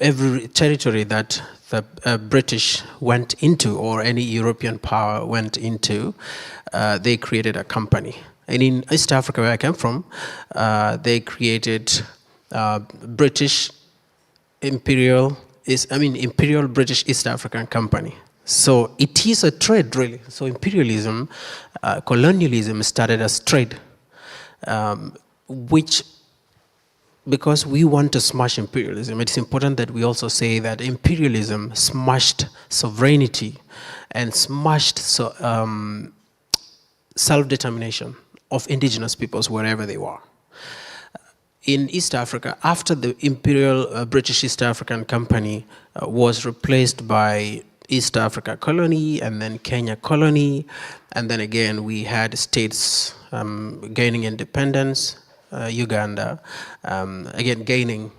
territory that the British went into, or any European power went into, they created a company. And in East Africa, where I came from, they created Imperial British East African Company. So it is a trade, really. So imperialism, colonialism started as trade, which, because we want to smash imperialism, it's important that we also say that imperialism smashed sovereignty and smashed self-determination of indigenous peoples wherever they were. In East Africa, after the Imperial British East African Company was replaced by East Africa colony, and then Kenya colony, and then again we had states gaining independence, Uganda, again gaining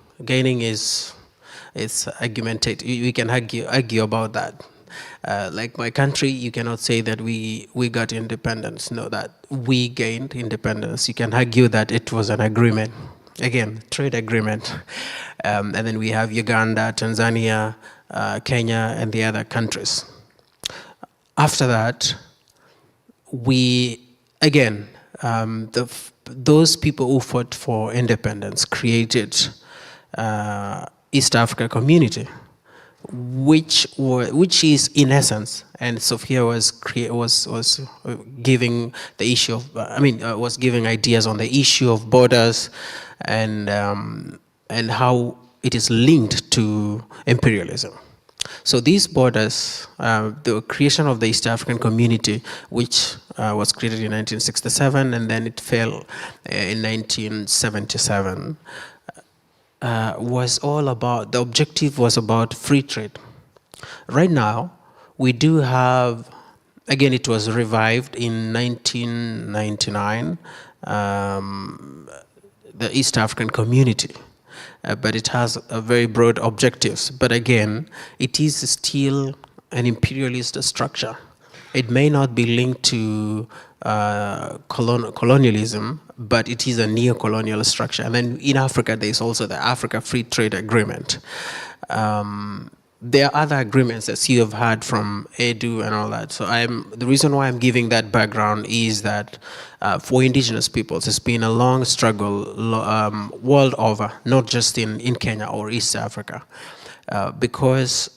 is argumentative. We can argue about that. Like my country, you cannot say that we got independence. No, that we gained independence. You can argue that it was an agreement. Again, trade agreement. And then we have Uganda, Tanzania, Kenya, and the other countries. After that, those people who fought for independence created East Africa Community, which is in essence, and Sophia was giving the issue of, was giving ideas on the issue of borders and how it is linked to imperialism. So these borders, the creation of the East African Community, which was created in 1967 and then it fell in 1977, was all about, the objective was about free trade. Right now, we do have, again, it was revived in 1999, the East African Community. But it has a very broad objectives. But again, it is still an imperialist structure. It may not be linked to colonialism, but it is a neo-colonial structure. And then in Africa, there is also the Africa Free Trade Agreement. There are other agreements that you have heard from EDU and all that. So the reason why I'm giving that background is that for indigenous peoples, it's been a long struggle world over, not just in Kenya or East Africa. Because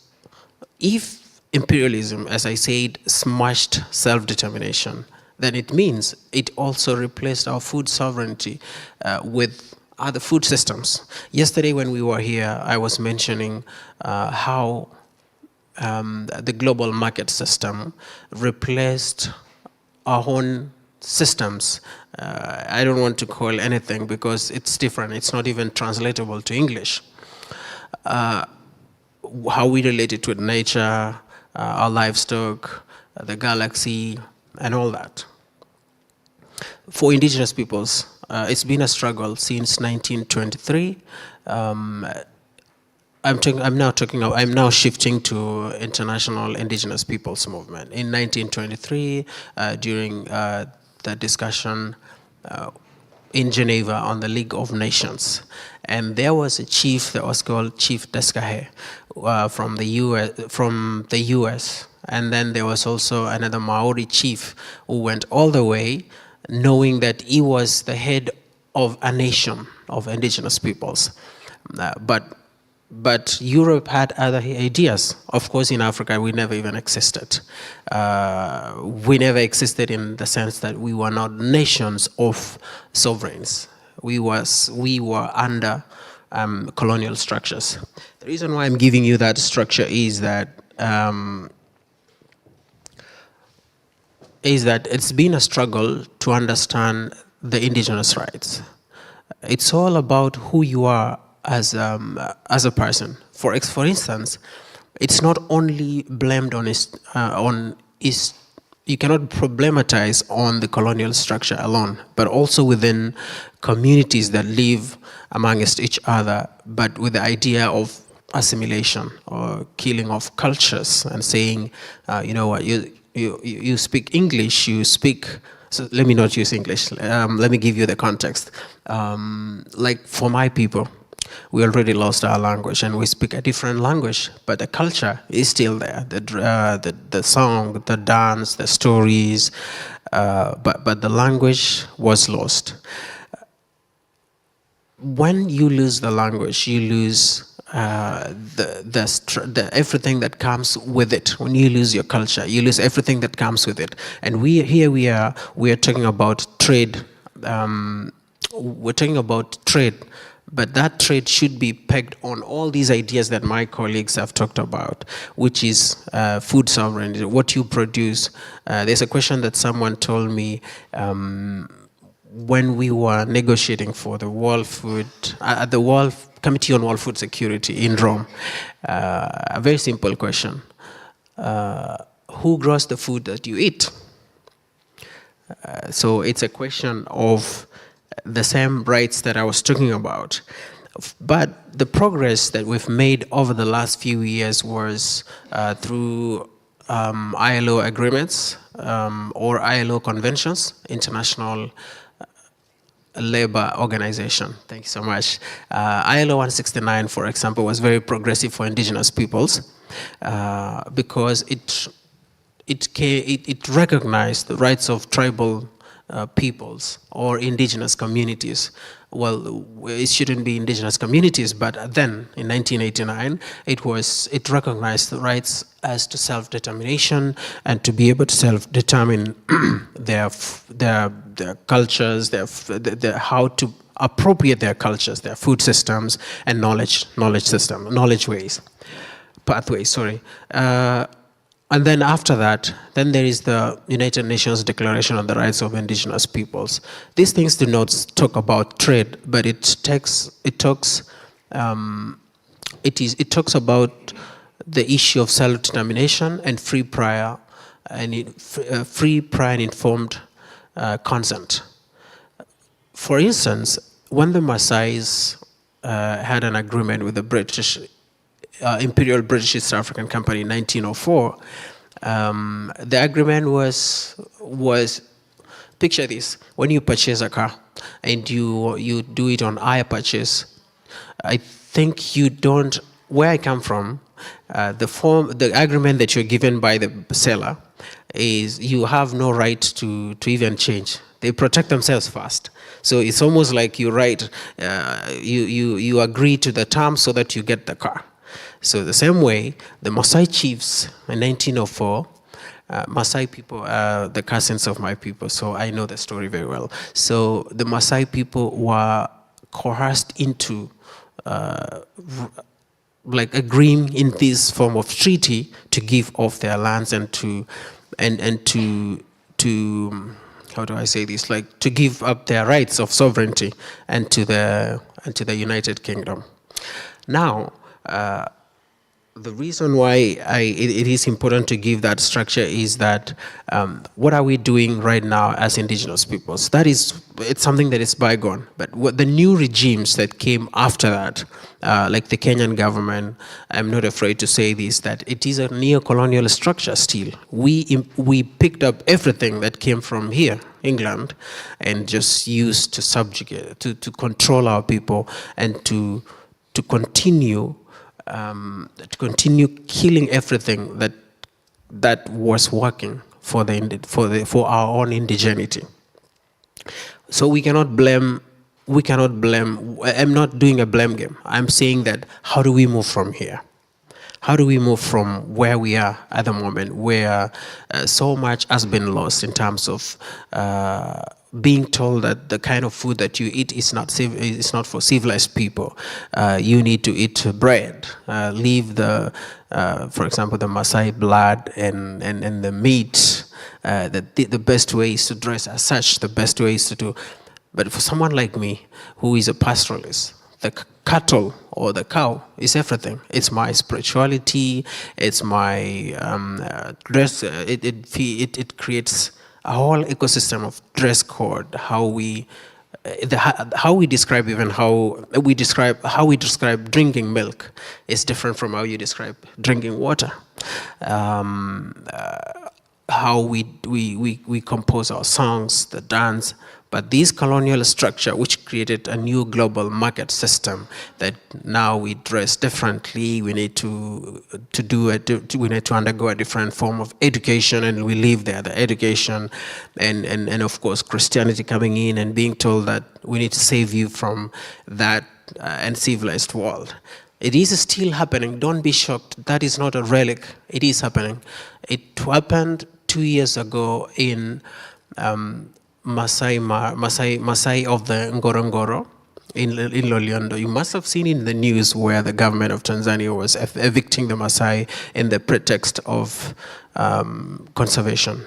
if imperialism, as I said, smashed self-determination, then it means it also replaced our food sovereignty with other food systems. Yesterday when we were here, I was mentioning how the global market system replaced our own systems. I don't want to call anything because it's different. It's not even translatable to English. How we relate it with nature, our livestock, the galaxy, and all that. For indigenous peoples, it's been a struggle since 1923. I'm now shifting to international indigenous peoples movement. In 1923, during the discussion in Geneva on the League of Nations, and there was a chief that was called Chief Deskahe from the US, and then there was also another Maori chief who went all the way, knowing that he was the head of a nation of indigenous peoples. But but Europe had other ideas. Of course, in Africa, we never even existed. We never existed in the sense that we were not nations of sovereigns. We were under colonial structures. The reason why I'm giving you that structure is that it's been a struggle to understand the indigenous rights. It's all about who you are as a person. For instance, it's not only blamed on you cannot problematize on the colonial structure alone, but also within communities that live amongst each other, but with the idea of assimilation or killing of cultures and saying, you know what, you speak English, so let me not use English, let me give you the context. Like for my people, we already lost our language and we speak a different language, but the culture is still there. The song, the dance, the stories, but the language was lost. When you lose the language, you lose everything that comes with it. When you lose your culture, you lose everything that comes with it. And we are talking about trade. We're talking about trade, but that trade should be pegged on all these ideas that my colleagues have talked about, which is food sovereignty, what you produce. There's a question that someone told me when we were negotiating for the World Food, at the World Committee on World Food Security in Rome. A very simple question. Who grows the food that you eat? So it's a question of the same rights that I was talking about. But the progress that we've made over the last few years was through ILO agreements or ILO conventions, International Labor Organization. Thank you so much. ILO 169, for example, was very progressive for indigenous peoples because it recognized the rights of tribal peoples or indigenous communities. Well, it shouldn't be indigenous communities, but then in 1989, it recognized the rights as to self-determination and to be able to self-determine their cultures, how to appropriate their cultures, their food systems and pathways. And then after that, then there is the United Nations Declaration on the Rights of Indigenous Peoples. These things do not talk about trade, but it talks about the issue of self-determination and free, prior, and informed consent. For instance, when the Maasais had an agreement with the British Imperial British East African Company in 1904, the agreement was picture this: when you purchase a car and you do it on hire purchase, I think you don't. Where I come from, the agreement that you're given by the seller is you have no right to even change. They protect themselves first. So it's almost like you agree to the terms so that you get the car. So the same way, the Maasai chiefs in 1904, Maasai people are the cousins of my people, so I know the story very well. So the Maasai people were coerced into like agreeing in this form of treaty to give off their lands and to how do I say this? Like to give up their rights of sovereignty and to the United Kingdom. Now. The reason why it is important to give that structure is that what are we doing right now as indigenous peoples? It's something that is bygone. But what the new regimes that came after that, like the Kenyan government, I'm not afraid to say this, that it is a neo-colonial structure still. We picked up everything that came from here, England, and just used to subjugate, to control our people and to continue killing everything that was working for our own indigeneity. So we cannot blame we cannot blame, I'm not doing a blame game. I'm saying that how do we move from here? How do we move from where we are at the moment, where so much has been lost in terms of being told that the kind of food that you eat is not for civilized people. You need to eat bread, leave the, for example, the Maasai blood and the meat. The best way is to dress as such. The best way is to do. But for someone like me, who is a pastoralist, the cattle or the cow is everything. It's my spirituality. It's my dress. It creates a whole ecosystem of dress code. How we describe how we describe drinking milk is different from how you describe drinking water. How we compose our songs, the dance. But this colonial structure, which created a new global market system, that now we dress differently, we need to we need to undergo a different form of education, and we live there. The education, and of course Christianity coming in and being told that we need to save you from that uncivilized world. It is still happening. Don't be shocked. That is not a relic. It is happening. It happened 2 years ago in Masai of the Ngorongoro in Loliondo. You must have seen in the news where the government of Tanzania was evicting the Masai in the pretext of conservation.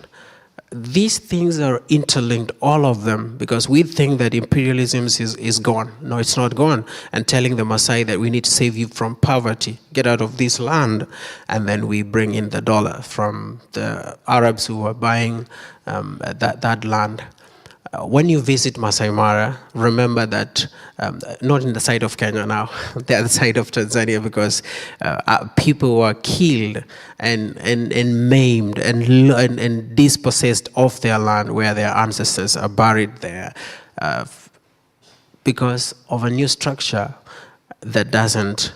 These things are interlinked, all of them, because we think that imperialism is gone. No, it's not gone. And telling the Maasai that we need to save you from poverty, get out of this land, and then we bring in the dollar from the Arabs who are buying that land. When you visit Masai Mara, remember that, not in the side of Kenya now, the other side of Tanzania, because people were killed and maimed and dispossessed of their land where their ancestors are buried there because of a new structure that doesn't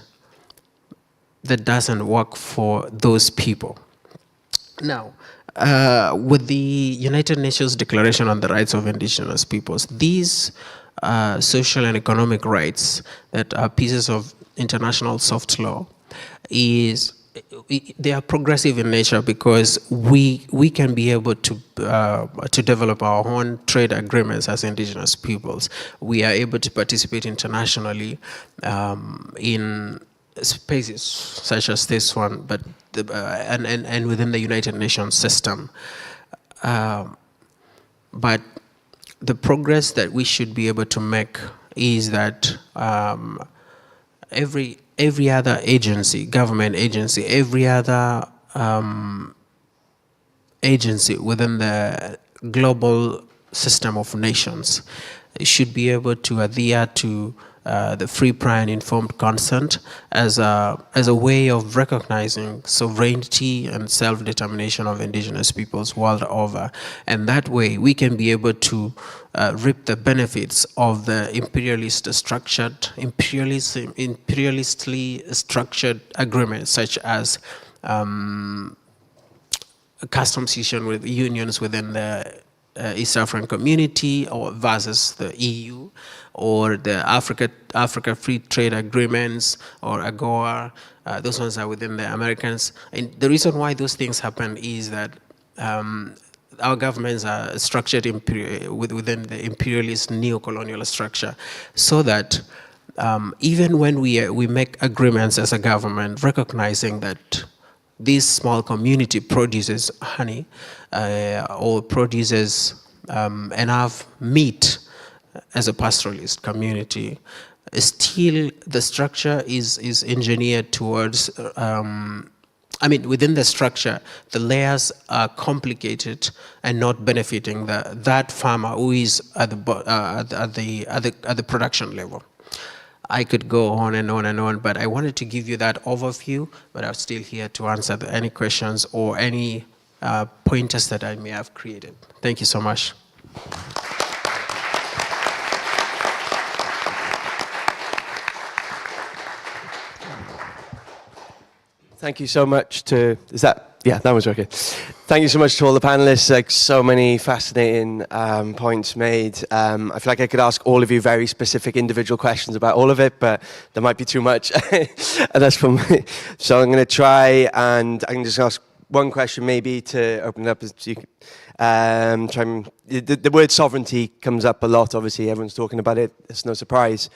work for those people. Now, with the United Nations Declaration on the Rights of Indigenous Peoples, these social and economic rights that are pieces of international soft law, they are progressive in nature, because we can be able to develop our own trade agreements as indigenous peoples. We are able to participate internationally in spaces such as this one, but and within the United Nations system. But the progress that we should be able to make is that every other agency, government agency, every other agency within the global system of nations should be able to adhere to the free, prior, and informed consent as a way of recognizing sovereignty and self-determination of indigenous peoples world over. And that way we can be able to reap the benefits of the imperialistly structured agreements, such as customs unions within the East African community, or versus the EU, or the Africa Free Trade Agreements, or AGOA. Those ones are within the Americans. And the reason why those things happen is that our governments are structured within the imperialist neo-colonial structure, so that even when we make agreements as a government, recognizing that this small community produces honey or produces enough meat as a pastoralist community, still the structure is engineered towards, within the structure, the layers are complicated and not benefiting that farmer who is at the production level. I could go on and on and on, but I wanted to give you that overview, but I'm still here to answer any questions or any pointers that I may have created. Thank you so much. Thank you so much to, is that Yeah, that was working. Thank you so much to all the panelists. Like, so many fascinating points made. I feel like I could ask all of you very specific individual questions about all of it, but there might be too much. And that's from me. So I'm going to try, and I can just ask one question maybe to open it up. So you can, the word sovereignty comes up a lot. Obviously, everyone's talking about it. It's no surprise.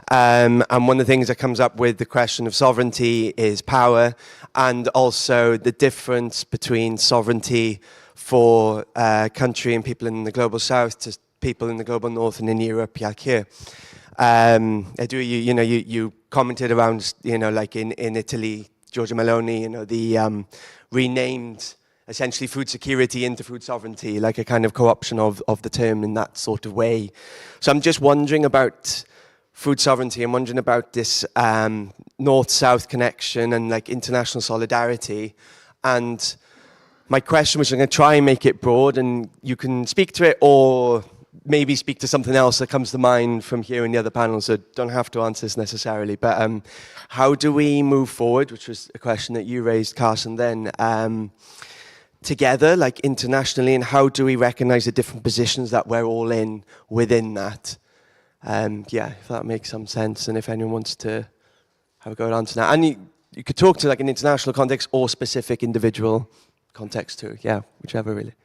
And one of the things that comes up with the question of sovereignty is power, and also the difference between sovereignty for country and people in the global south to people in the global north and in Europe, like here. You commented around, like in Italy, Giorgia Meloni, the renamed essentially food security into food sovereignty, like a kind of co-option of the term in that sort of way. So I'm just wondering about food sovereignty. I'm wondering about this north-south connection and like international solidarity. And my question was, I'm going to try and make it broad, and you can speak to it or maybe speak to something else that comes to mind from here in the other panels, so don't have to answer this necessarily. But how do we move forward, which was a question that you raised, Carson, then, together, like internationally, and how do we recognize the different positions that we're all in within that? If that makes some sense, and if anyone wants to have a go at answering that. And you could talk to like an international context or specific individual context too. Yeah, whichever really.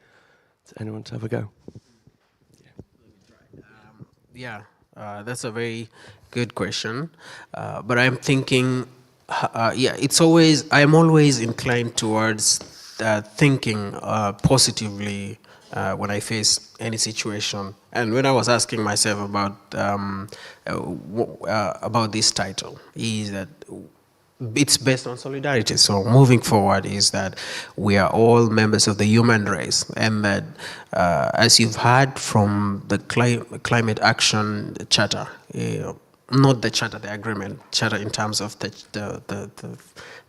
Does anyone want to have a go? That's a very good question. But I'm thinking, I'm always inclined towards thinking positively when I face any situation. And when I was asking myself about this title, is that it's based on solidarity. So moving forward is that we are all members of the human race, and that as you've heard from the climate action charter, not the charter, the agreement, charter in terms of the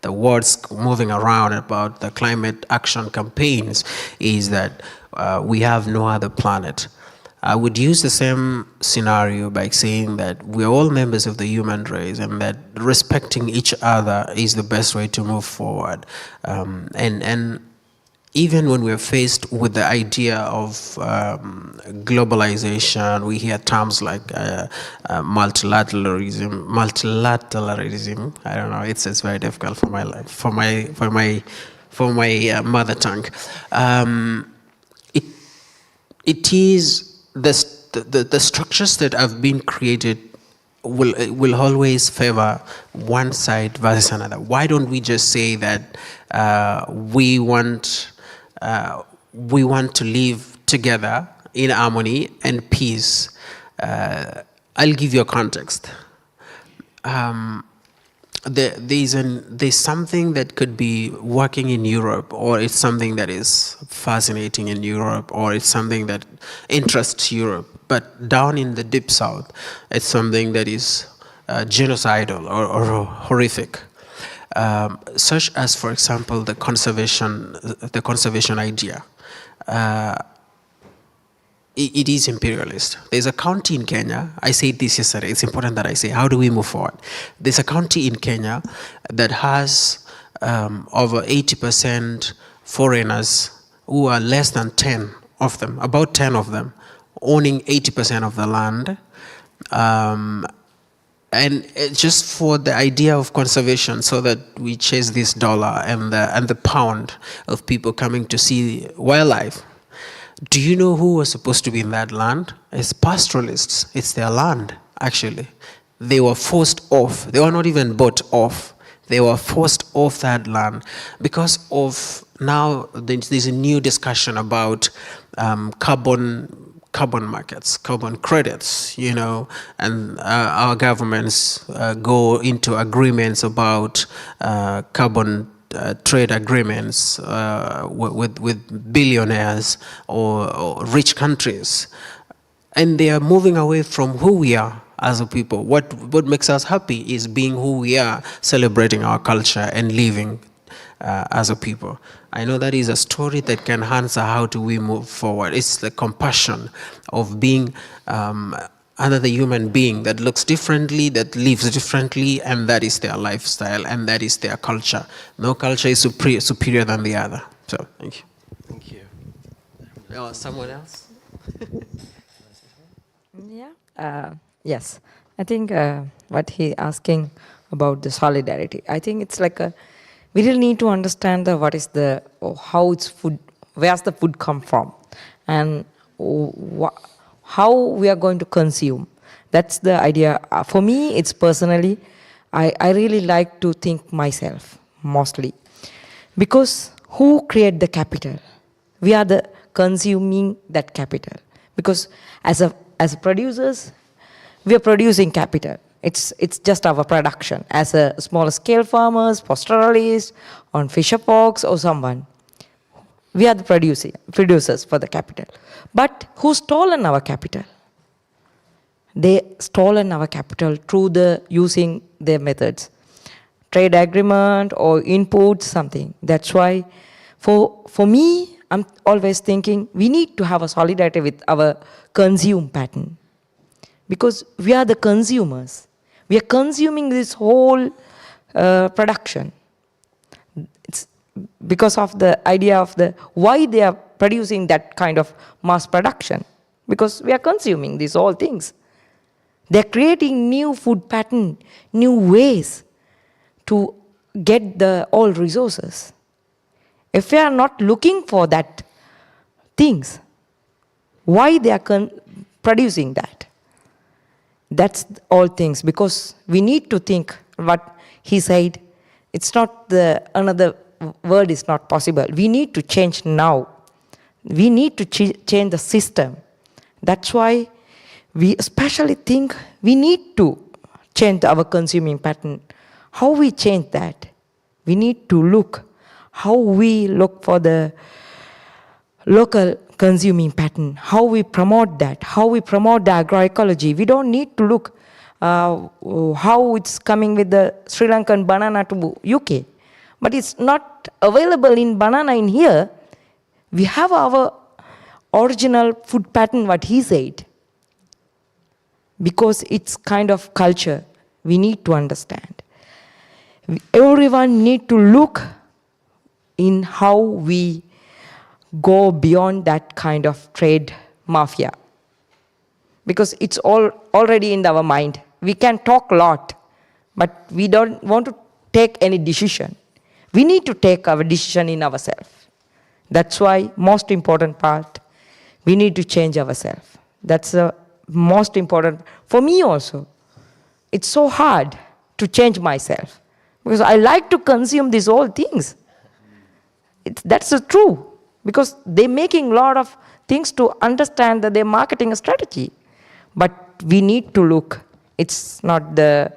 words moving around about the climate action campaigns, is that we have no other planet. I would use the same scenario by saying that we're all members of the human race, and that respecting each other is the best way to move forward. And even when we're faced with the idea of globalization, we hear terms like multilateralism. I don't know. It's very difficult for my mother tongue. It is the structures that have been created will always favor one side versus another. Why don't we just say that we want to live together in harmony and peace? I'll give you a context. There's something that could be working in Europe, or it's something that is fascinating in Europe, or it's something that interests Europe, but down in the deep south, it's something that is genocidal or horrific. Such as, for example, the conservation idea. It is imperialist. There's a county in Kenya, I said this yesterday, it's important that I say, how do we move forward? There's a county in Kenya that has over 80% foreigners who are less than 10 of them, about 10 of them, owning 80% of the land. And just for the idea of conservation, so that we chase this dollar and the pound of people coming to see wildlife. Do you know who was supposed to be in that land? It's pastoralists. It's their land, actually. They were forced off. They were not even bought off. They were forced off that land because of now there's a new discussion about carbon markets, carbon credits, and our governments go into agreements about carbon trade agreements with billionaires or rich countries, and they are moving away from who we are as a people. What makes us happy is being who we are, celebrating our culture and living as a people. I know that is a story that can answer how do we move forward. It's the compassion of being another human being that looks differently, that lives differently, and that is their lifestyle, and that is their culture. No culture is superior than the other. So, thank you. Thank you. Oh, someone else? Yeah. Yes. I think what he asking about the solidarity. I think it's like we really need to understand what is the how it's food, where's the food come from, and how we are going to consume. That's the idea. For me, it's personally, I really like to think myself mostly, because who create the capital? We are the consuming that capital, because as producers, we are producing capital. It's just our production as a small scale farmers, pastoralists, on fisher folks or someone. We are the producers for the capital. But who's stolen our capital? They stolen our capital through using their methods, trade agreement or input something. That's why, for me, I'm always thinking we need to have a solidarity with our consume pattern, because we are the consumers. We are consuming this whole production. It's because of the idea of why they are producing that kind of mass production, because we are consuming these all things. They're creating new food pattern, new ways to get the all resources. If we are not looking for that things, why they are producing that? That's all things, because we need to think what he said. It's not another word is not possible. We need to change now. We need to change the system. That's why we especially think we need to change our consuming pattern. How we change that? We need to look how we look for the local consuming pattern, how we promote the agroecology. We don't need to look how it's coming with the Sri Lankan banana to UK. But it's not available in banana in here. We have our original food pattern, what he said. Because it's kind of culture, we need to understand. Everyone need to look in how we go beyond that kind of trade mafia. Because it's already in our mind. We can talk a lot, but we don't want to take any decision. We need to take our decision in ourselves. That's why most important part, we need to change ourselves. That's the most important. For me also, it's so hard to change myself, because I like to consume these all things. That's the true. Because they're making a lot of things to understand that they're marketing a strategy. But we need to look. It's not the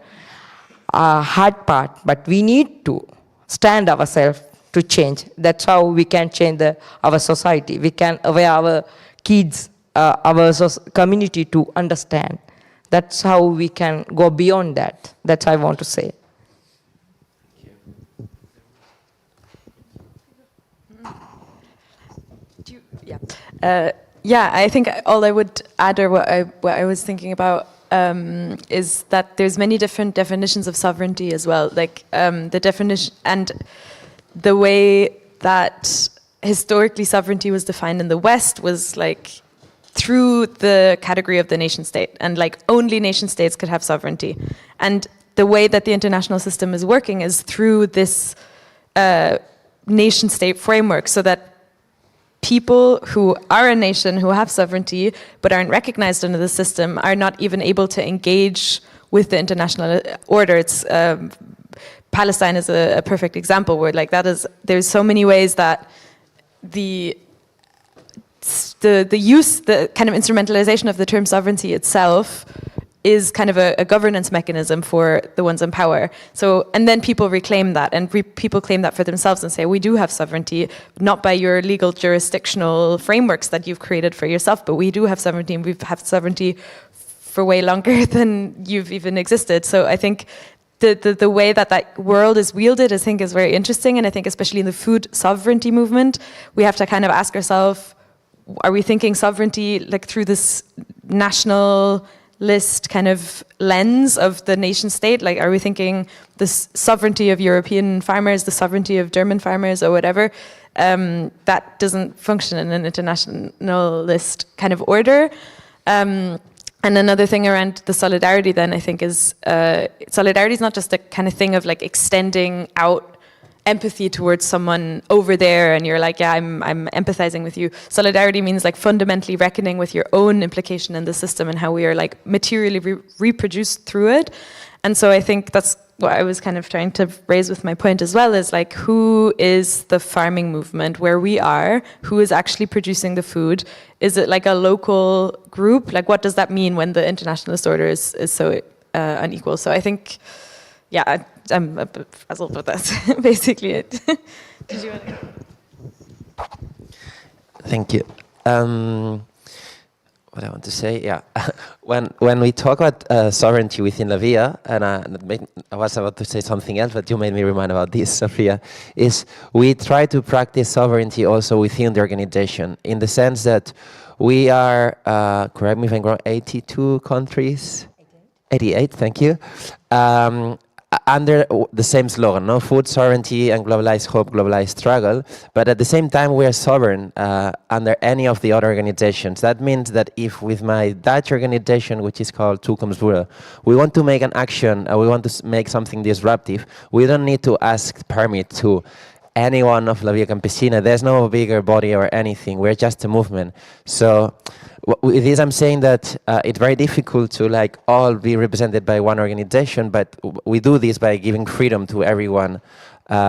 hard part, but we need to stand ourselves to change. That's how we can change our society. We can aware our kids, our community to understand. That's how we can go beyond that. That's what I want to say. Yeah, I think all I would add, or what I was thinking about, is that there's many different definitions of sovereignty as well. Like the definition and the way that historically sovereignty was defined in the West was like through the category of the nation state, and like only nation states could have sovereignty. And the way that the international system is working is through this nation state framework, so that people who are a nation, who have sovereignty, but aren't recognized under the system, are not even able to engage with the international order. It's Palestine is a perfect example where like that is, there's so many ways that the use, the kind of instrumentalization of the term sovereignty itself is kind of a governance mechanism for the ones in power. So, and then people reclaim that, and people claim that for themselves and say, we do have sovereignty, not by your legal jurisdictional frameworks that you've created for yourself, but we do have sovereignty, and we've had sovereignty for way longer than you've even existed. So I think the way that world is wielded, I think, is very interesting, and I think especially in the food sovereignty movement, we have to kind of ask ourselves, are we thinking sovereignty like through this national nationalist kind of lens of the nation state? Like, are we thinking the sovereignty of European farmers, the sovereignty of German farmers, or whatever? That doesn't function in an internationalist kind of order. And another thing around the solidarity then, I think, is solidarity is not just a kind of thing of like extending out empathy towards someone over there and you're like, yeah, I'm empathizing with you. Solidarity means like fundamentally reckoning with your own implication in the system and how we are like materially reproduced through it. And so I think that's what I was kind of trying to raise with my point as well, is like, who is the farming movement where we are? Who is actually producing the food? Is it like a local group? Like, what does that mean when the internationalist order is so unequal? So I think, yeah, I'm a bit frazzled with that, basically it. Did you want to? Thank you. What I want to say, yeah. when we talk about sovereignty within La Via, and I was about to say something else, but you made me remind about this, Sophia, is we try to practice sovereignty also within the organization, in the sense that we are, correct me if I'm wrong, 82 countries? 88, thank you. Under the same slogan, no food sovereignty and globalized hope, globalized struggle. But at the same time, we are sovereign under any of the other organizations. That means that if with my Dutch organization, which is called Toekomstboeren, we want to make an action, we want to make something disruptive, we don't need to ask permit to anyone of La Via Campesina. There's no bigger body or anything. We're just a movement. So with this, I'm saying that it's very difficult to like all be represented by one organization, but we do this by giving freedom to everyone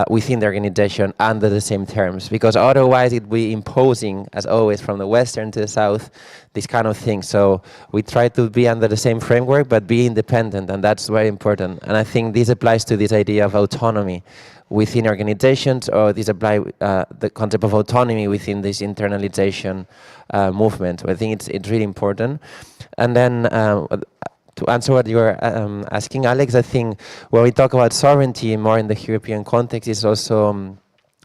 within the organization under the same terms, because otherwise it'd be imposing, as always, from the western to the south, this kind of thing. So we try to be under the same framework, but be independent, and that's very important. And I think this applies to this idea of autonomy within organizations, or this apply the concept of autonomy within this internalization movement. I think it's really important. And then to answer what you were asking, Alex, I think when we talk about sovereignty more in the European context, is also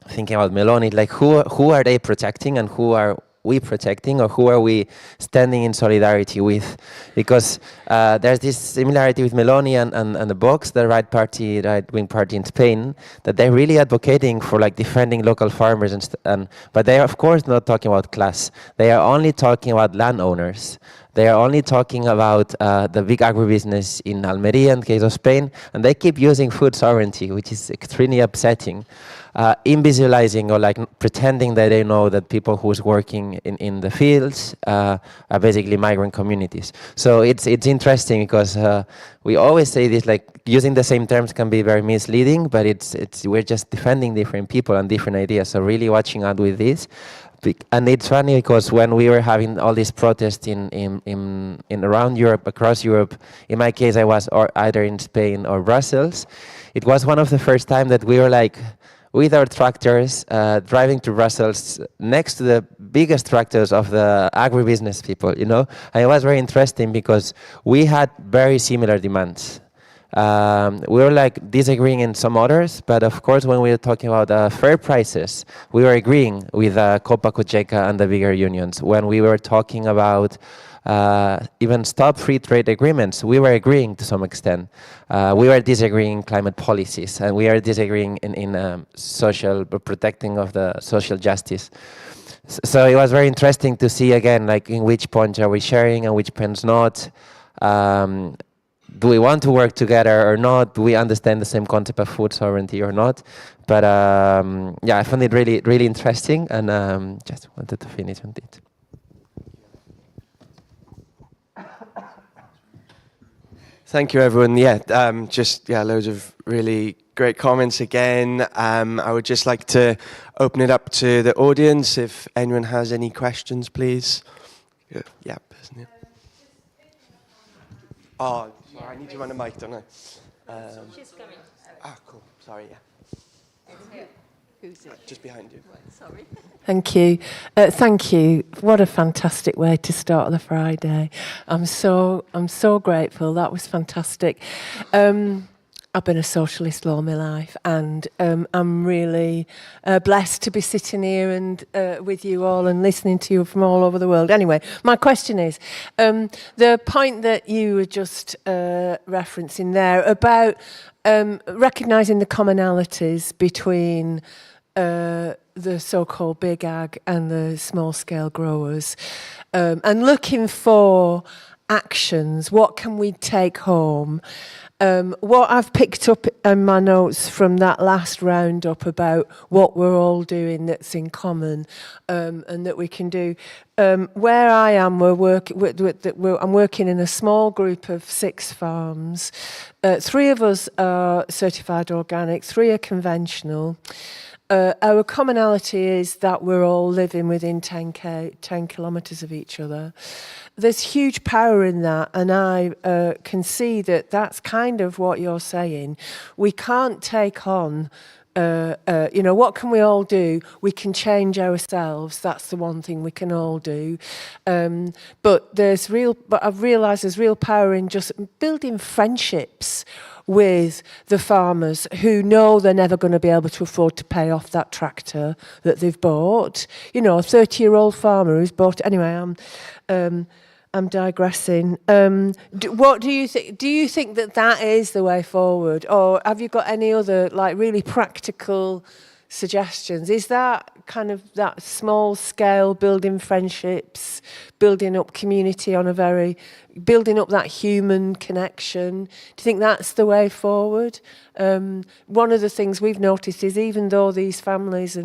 thinking about Meloni, like who are they protecting and who are we protecting, or who are we standing in solidarity with? Because there's this similarity with Meloni and the Vox, the right-wing party in Spain, that they're really advocating for like defending local farmers, but they are of course not talking about class. They are only talking about landowners. They are only talking about the big agribusiness in Almeria, in the case of Spain, and they keep using food sovereignty, which is extremely upsetting. Invisibilizing or like pretending that they know that people who's working in the fields are basically migrant communities. So it's interesting because we always say this, like using the same terms can be very misleading, but we're just defending different people and different ideas. So really watching out with this. And it's funny because when we were having all these protests in around Europe, across Europe, in my case I was either in Spain or Brussels, it was one of the first time that we were like, with our tractors, driving to Brussels next to the biggest tractors of the agribusiness people, you know? And it was very interesting because we had very similar demands. We were like disagreeing in some others, but of course when we were talking about fair prices, we were agreeing with Copa Cogeca and the bigger unions. When we were talking about even stop free trade agreements, we were agreeing to some extent. We were disagreeing in climate policies, and we are disagreeing in social protecting of the social justice. So it was very interesting to see again, like in which points are we sharing and which points not. Do we want to work together or not? Do we understand the same concept of food sovereignty or not? But yeah, I found it really, really interesting, and just wanted to finish on it. Thank you, everyone. Yeah, loads of really great comments again. I would just like to open it up to the audience. If anyone has any questions, please. Yeah, person, yeah. Oh, sorry, I need you on the mic, don't I? She's coming. Cool. Sorry, yeah. Who's it? Just behind you. Sorry. Thank you. Thank you. What a fantastic way to start the Friday. I'm so grateful. That was fantastic. I've been a socialist all my life, and I'm really blessed to be sitting here and with you all and listening to you from all over the world. Anyway, my question is, the point that you were just referencing there about recognising the commonalities between the so-called big ag and the small-scale growers, and looking for actions, what can we take home? What I've picked up in my notes from that last roundup about what we're all doing that's in common, and that we can do. Where I am, I'm working in a small group of 6 farms. 3 of us are certified organic, 3 are conventional. Our commonality is that we're all living within 10 kilometres of each other. There's huge power in that, and I can see that that's kind of what you're saying. We can't take on, what can we all do? We can change ourselves. That's the one thing we can all do. But I've realised there's real power in just building friendships with the farmers who know they're never going to be able to afford to pay off that tractor that they've bought. A 30-year-old farmer who's bought. Anyway, I'm digressing. What do you think? Do you think that is the way forward, or have you got any other really practical suggestions? Is that kind of that small scale building friendships, building up community building up that human connection? Do you think that's the way forward? One of the things we've noticed is even though these families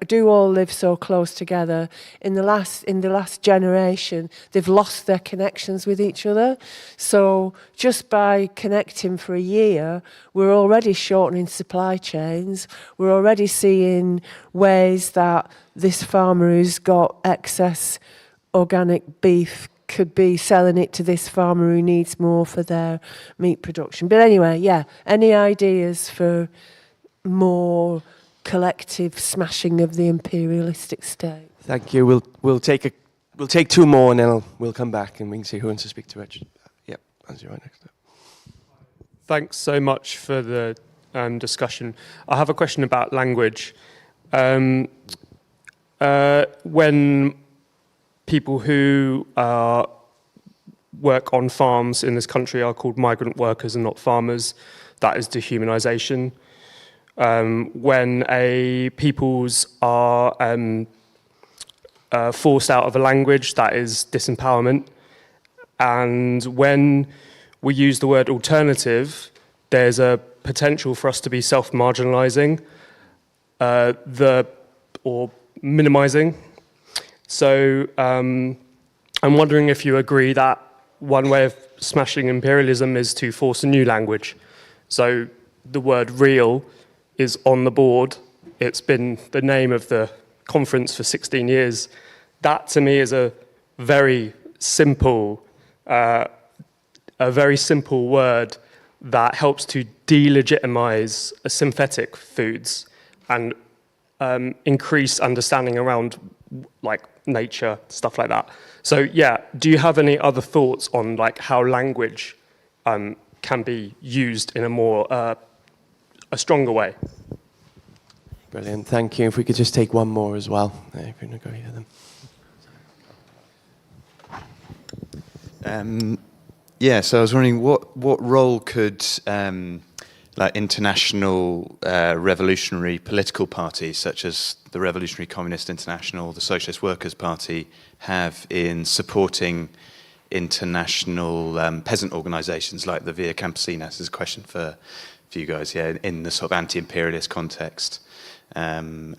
do all live so close together, in the last generation, they've lost their connections with each other. So just by connecting for a year, we're already shortening supply chains. We're already seeing ways that this farmer who's got excess organic beef could be selling it to this farmer who needs more for their meat production. But anyway, any ideas for more collective smashing of the imperialistic state? Thank you. We'll take 2 more, and then we'll come back and we can see who wants to speak to Richard. Yep, as you're right next to it. Thanks so much for the discussion. I have a question about language. When people who work on farms in this country are called migrant workers and not farmers, that is dehumanization. When peoples are forced out of a language, that is disempowerment. And when we use the word alternative, there's a potential for us to be self-marginalizing or minimizing. So I'm wondering if you agree that one way of smashing imperialism is to force a new language. So the word real is on the board. It's been the name of the conference for 16 years. That to me is a very simple word that helps to delegitimize synthetic foods and increase understanding around nature, stuff like that. So do you have any other thoughts on how language can be used in a more a stronger way? Brilliant, thank you. If we could just take one more as well. If you're going to go hear them. So I was wondering what role could international revolutionary political parties such as the Revolutionary Communist International, the Socialist Workers' Party have in supporting international peasant organisations like the Via Campesina? This is a question for you guys, in the sort of anti-imperialist context kind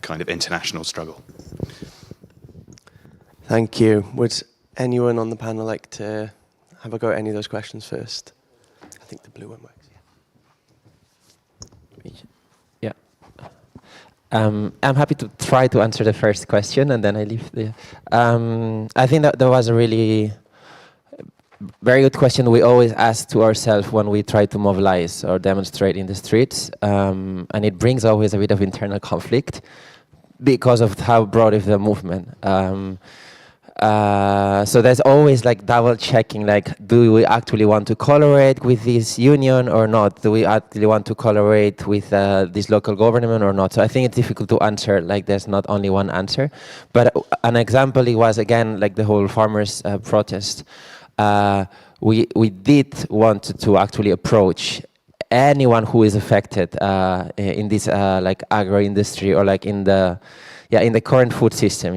of international struggle. Thank you. Would anyone on the panel like to have a go at any of those questions first? I think the blue one works. Yeah. I'm happy to try to answer the first question, and then I leave the. I think that was a really very good question we always ask to ourselves when we try to mobilize or demonstrate in the streets, and it brings always a bit of internal conflict because of how broad is the movement. So there's always like double checking, like, do we actually want to collaborate with this union or not? Do we actually want to collaborate with this local government or not? So I think it's difficult to answer, like there's not only one answer. But an example, it was again, like the whole farmers protest. We did want to actually approach anyone who is affected in this like agro-industry or like in the current food system,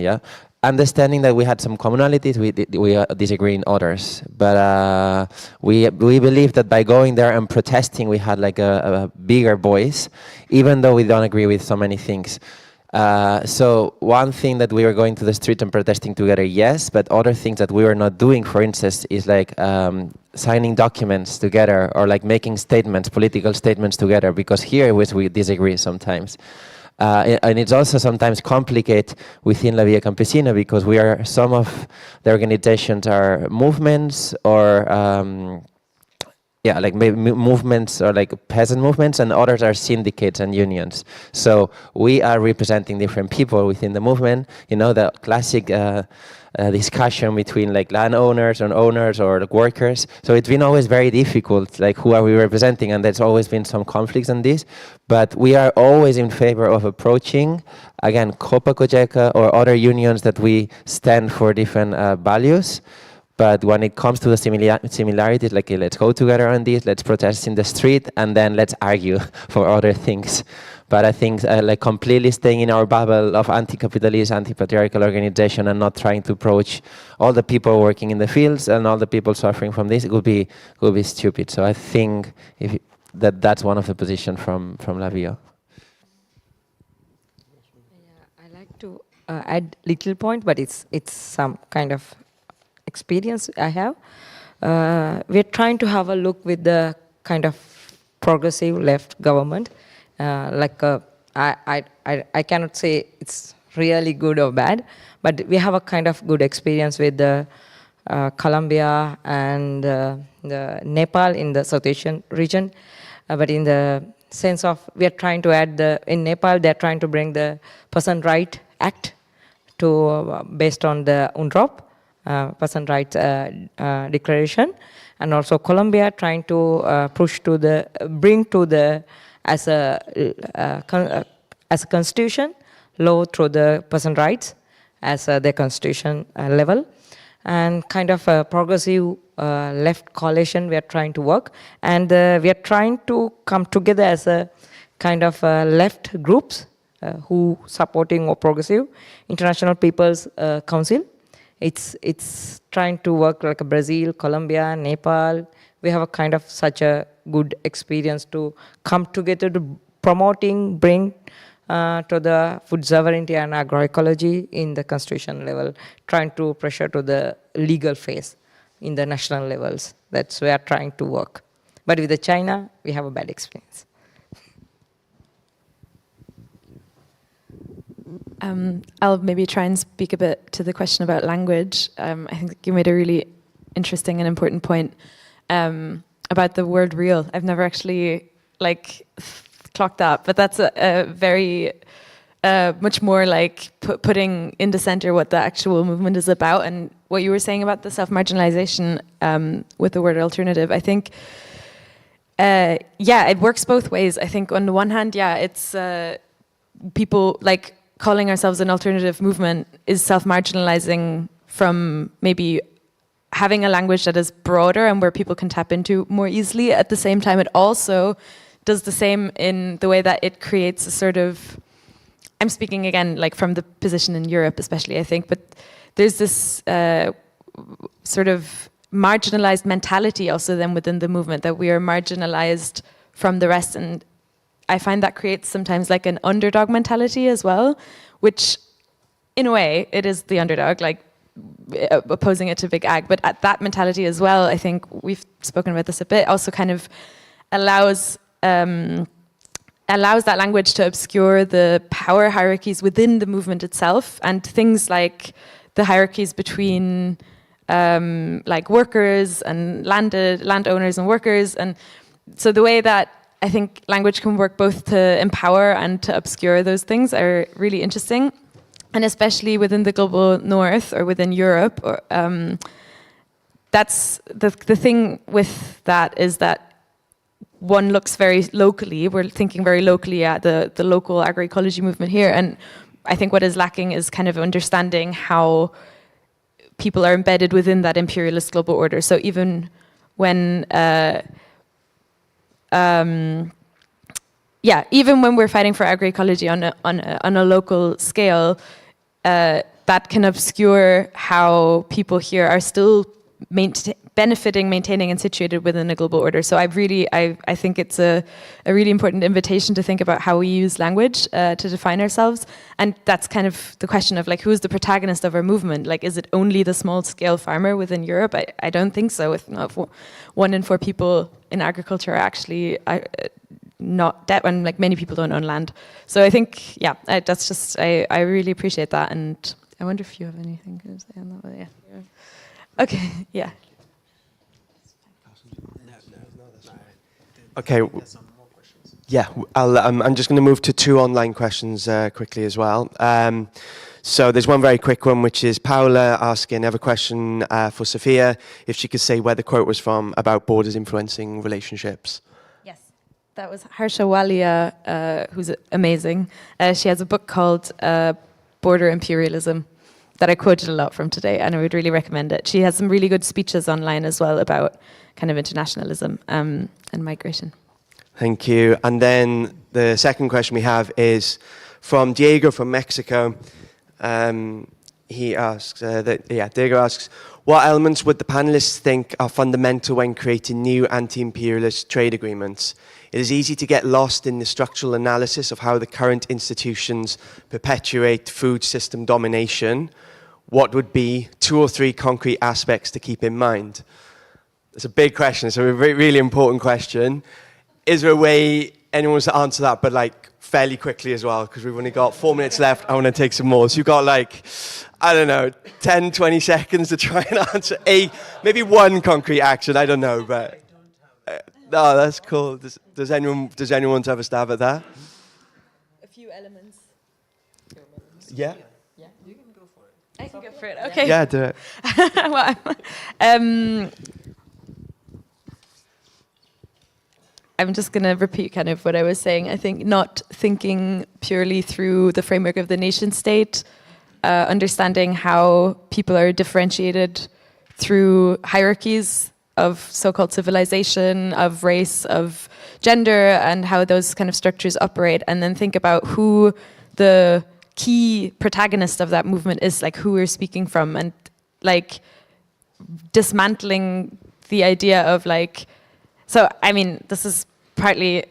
understanding that we had some commonalities, we disagree in others, but we believe that by going there and protesting, we had like a bigger voice, even though we don't agree with so many things. So one thing that we were going to the street and protesting together, yes, but other things that we were not doing, for instance, is like signing documents together or like making statements, political statements together, because here we disagree sometimes. And it's also sometimes complicated within La Via Campesina because some of the organizations are movements or like maybe movements or like peasant movements, and others are syndicates and unions. So we are representing different people within the movement. You know, the classic discussion between like landowners and owners or like workers. So it's been always very difficult, like who are we representing? And there's always been some conflicts on this. But we are always in favor of approaching, again, Copa Cogeca or other unions that we stand for different values. But when it comes to the similarities, like let's go together on this, let's protest in the street, and then let's argue for other things. But I think like completely staying in our bubble of anti-capitalist, anti-patriarchal organization and not trying to approach all the people working in the fields and all the people suffering from this, it would be stupid. So I think that's one of the positions from La Via. Yeah, I like to add little point, but it's some kind of experience I have. We're trying to have a look with the kind of progressive left government. I cannot say it's really good or bad, but we have a kind of good experience with the Colombia and the Nepal in the South Asian region. But in the sense of we are trying to add in Nepal, they're trying to bring the Person Right Act to based on the UNDROP. Person Rights Declaration, and also Colombia trying to push to bring to the as a constitution law through the person rights as the constitution level, and kind of a progressive left coalition we are trying to work, and we are trying to come together as a kind of left groups who supporting or progressive International People's Council. It's trying to work like Brazil, Colombia, Nepal. We have a kind of such a good experience to come together to bring to the food sovereignty and agroecology in the constitution level, trying to pressure to the legal phase in the national levels. That's where we are trying to work. But with the China, we have a bad experience. I'll maybe try and speak a bit to the question about language. I think you made a really interesting and important point about the word real. I've never actually clocked that, but that's a very much more like putting in the center what the actual movement is about, and what you were saying about the self-marginalization with the word alternative. I think, it works both ways. I think on the one hand, it's people like calling ourselves an alternative movement is self-marginalizing from maybe having a language that is broader and where people can tap into more easily. At the same time, it also does the same in the way that it creates a sort of, I'm speaking again like from the position in Europe especially, I think, but there's this sort of marginalized mentality also then within the movement, that we are marginalized from the rest, and I find that creates sometimes like an underdog mentality as well, which in a way it is the underdog, like opposing it to Big Ag, but at that mentality as well, I think we've spoken about this a bit, also kind of allows that language to obscure the power hierarchies within the movement itself, and things like the hierarchies between like workers and landowners and workers. And so the way that I think language can work both to empower and to obscure those things are really interesting. and especially within the global north or within Europe, or, that's the thing with that is that one looks very locally. We're thinking very locally at the local agroecology movement here, and I think what is lacking is kind of understanding how people are embedded within that imperialist global order. So even when, even when we're fighting for agroecology on a local scale, that can obscure how people here are still benefiting, maintaining, and situated within a global order. So I think it's a really important invitation to think about how we use language to define ourselves. And that's kind of the question of like, who's the protagonist of our movement? Like, is it only the small-scale farmer within Europe? I don't think so. If 1 in 4 people in agriculture are actually not dead, and like many people don't own land. So I think, that's just, I really appreciate that. And I wonder if you have anything to say on that. Yeah. Okay, yeah. Okay. Yeah, I'm just going to move to 2 online questions quickly as well. So there's one very quick one, which is Paula asking, I have a question for Sophia, if she could say where the quote was from about borders influencing relationships. Yes, that was Harsha Walia, who's amazing. She has a book called Border Imperialism that I quoted a lot from today, and I would really recommend it. She has some really good speeches online as well about kind of internationalism and migration. Thank you. And then the second question we have is from Diego from Mexico. He asks, Diego asks, what elements would the panelists think are fundamental when creating new anti-imperialist trade agreements? It is easy to get lost in the structural analysis of how the current institutions perpetuate food system domination. What would be 2 or 3 concrete aspects to keep in mind? It's a big question. It's a really important question. Is there a way anyone wants to answer that, but like fairly quickly as well? Because we've only got 4 minutes left. I want to take some more. So you've got like, I don't know, 10, 20 seconds to try and answer maybe 1 concrete action. I don't know, but no, that's cool. Does anyone want to have a stab at that? A few elements. Yeah. Yeah, you can go for it. I can go for it. Okay. Yeah, do it. Well, I'm just going to repeat kind of what I was saying. I think not thinking purely through the framework of the nation state, understanding how people are differentiated through hierarchies of so-called civilization, of race, of gender, and how those kind of structures operate, and then think about who the key protagonist of that movement is, like who we're speaking from, and like dismantling the idea of like, so I mean, this is partly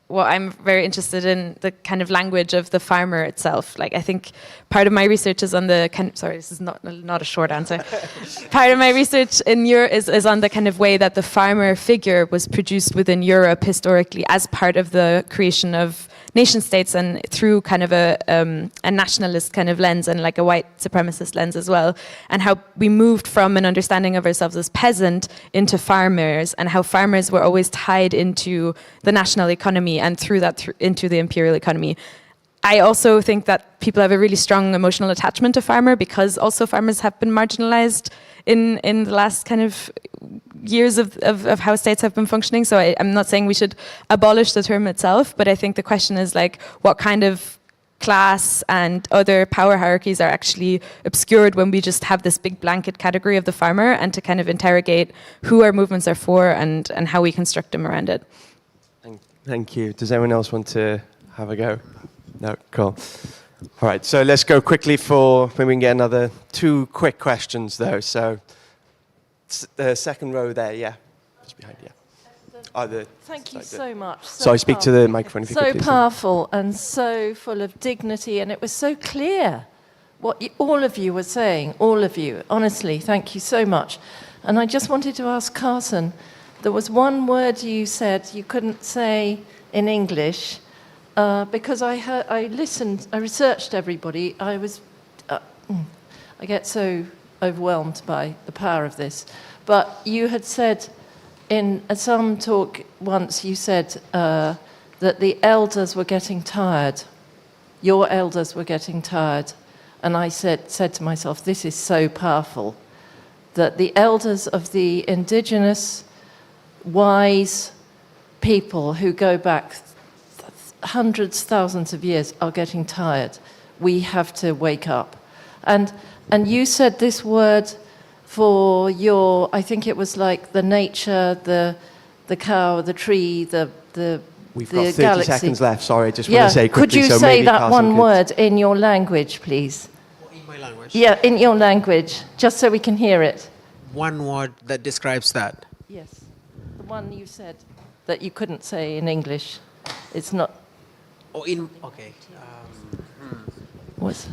what I'm very interested in, the kind of language of the farmer itself. Like I think part of my research is on the kind of, sorry, this is not a short answer. Part of my research in Europe is on the kind of way that the farmer figure was produced within Europe historically as part of the creation of nation states, and through kind of a nationalist kind of lens and like a white supremacist lens as well, and how we moved from an understanding of ourselves as peasant into farmers, and how farmers were always tied into the national economy and through that into the imperial economy. I also think that people have a really strong emotional attachment to farmer, because also farmers have been marginalized in the last kind of years of how states have been functioning. So I'm not saying we should abolish the term itself, but I think the question is like, what kind of class and other power hierarchies are actually obscured when we just have this big blanket category of the farmer, and to kind of interrogate who our movements are for and how we construct them around it. Thank you. Does anyone else want to have a go? No, cool. All right, so let's go quickly for, maybe we can get another 2 quick questions though. So the second row there, yeah, just behind, yeah. Thank you so much. Sorry, speak to the microphone if you could, please. So powerful and so full of dignity, and it was so clear what all of you were saying, all of you. Honestly, thank you so much. And I just wanted to ask Carson, there was one word you said you couldn't say in English, because I listened, I researched everybody. I get so overwhelmed by the power of this. But you had said in some talk once, you said that the elders were getting tired. Your elders were getting tired. And I said to myself, this is so powerful, that the elders of the indigenous, wise people who go back hundreds, thousands of years are getting tired. We have to wake up. And you said this word for your, I think it was like the nature, the cow, the tree, the We've the got 30 galaxy. seconds left. Sorry, I just want to say quickly. Could you so say maybe that Carson one could- word in your language, please? In my language. Yeah, in your language, just so we can hear it. One word that describes that. Yes, the one you said that you couldn't say in English. It's not. Oh, in okay. What's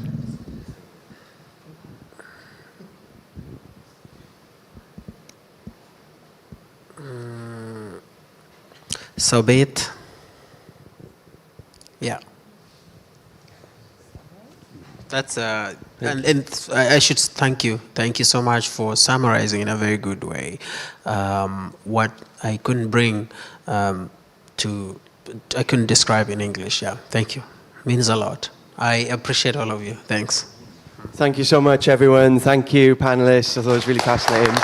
So be it. Yeah. That's and I should thank you. Thank you so much for summarizing in a very good way what I couldn't bring I couldn't describe in English. Yeah, thank you. Means a lot. I appreciate all of you. Thanks. Thank you so much, everyone. Thank you, panelists. I thought it was really fascinating.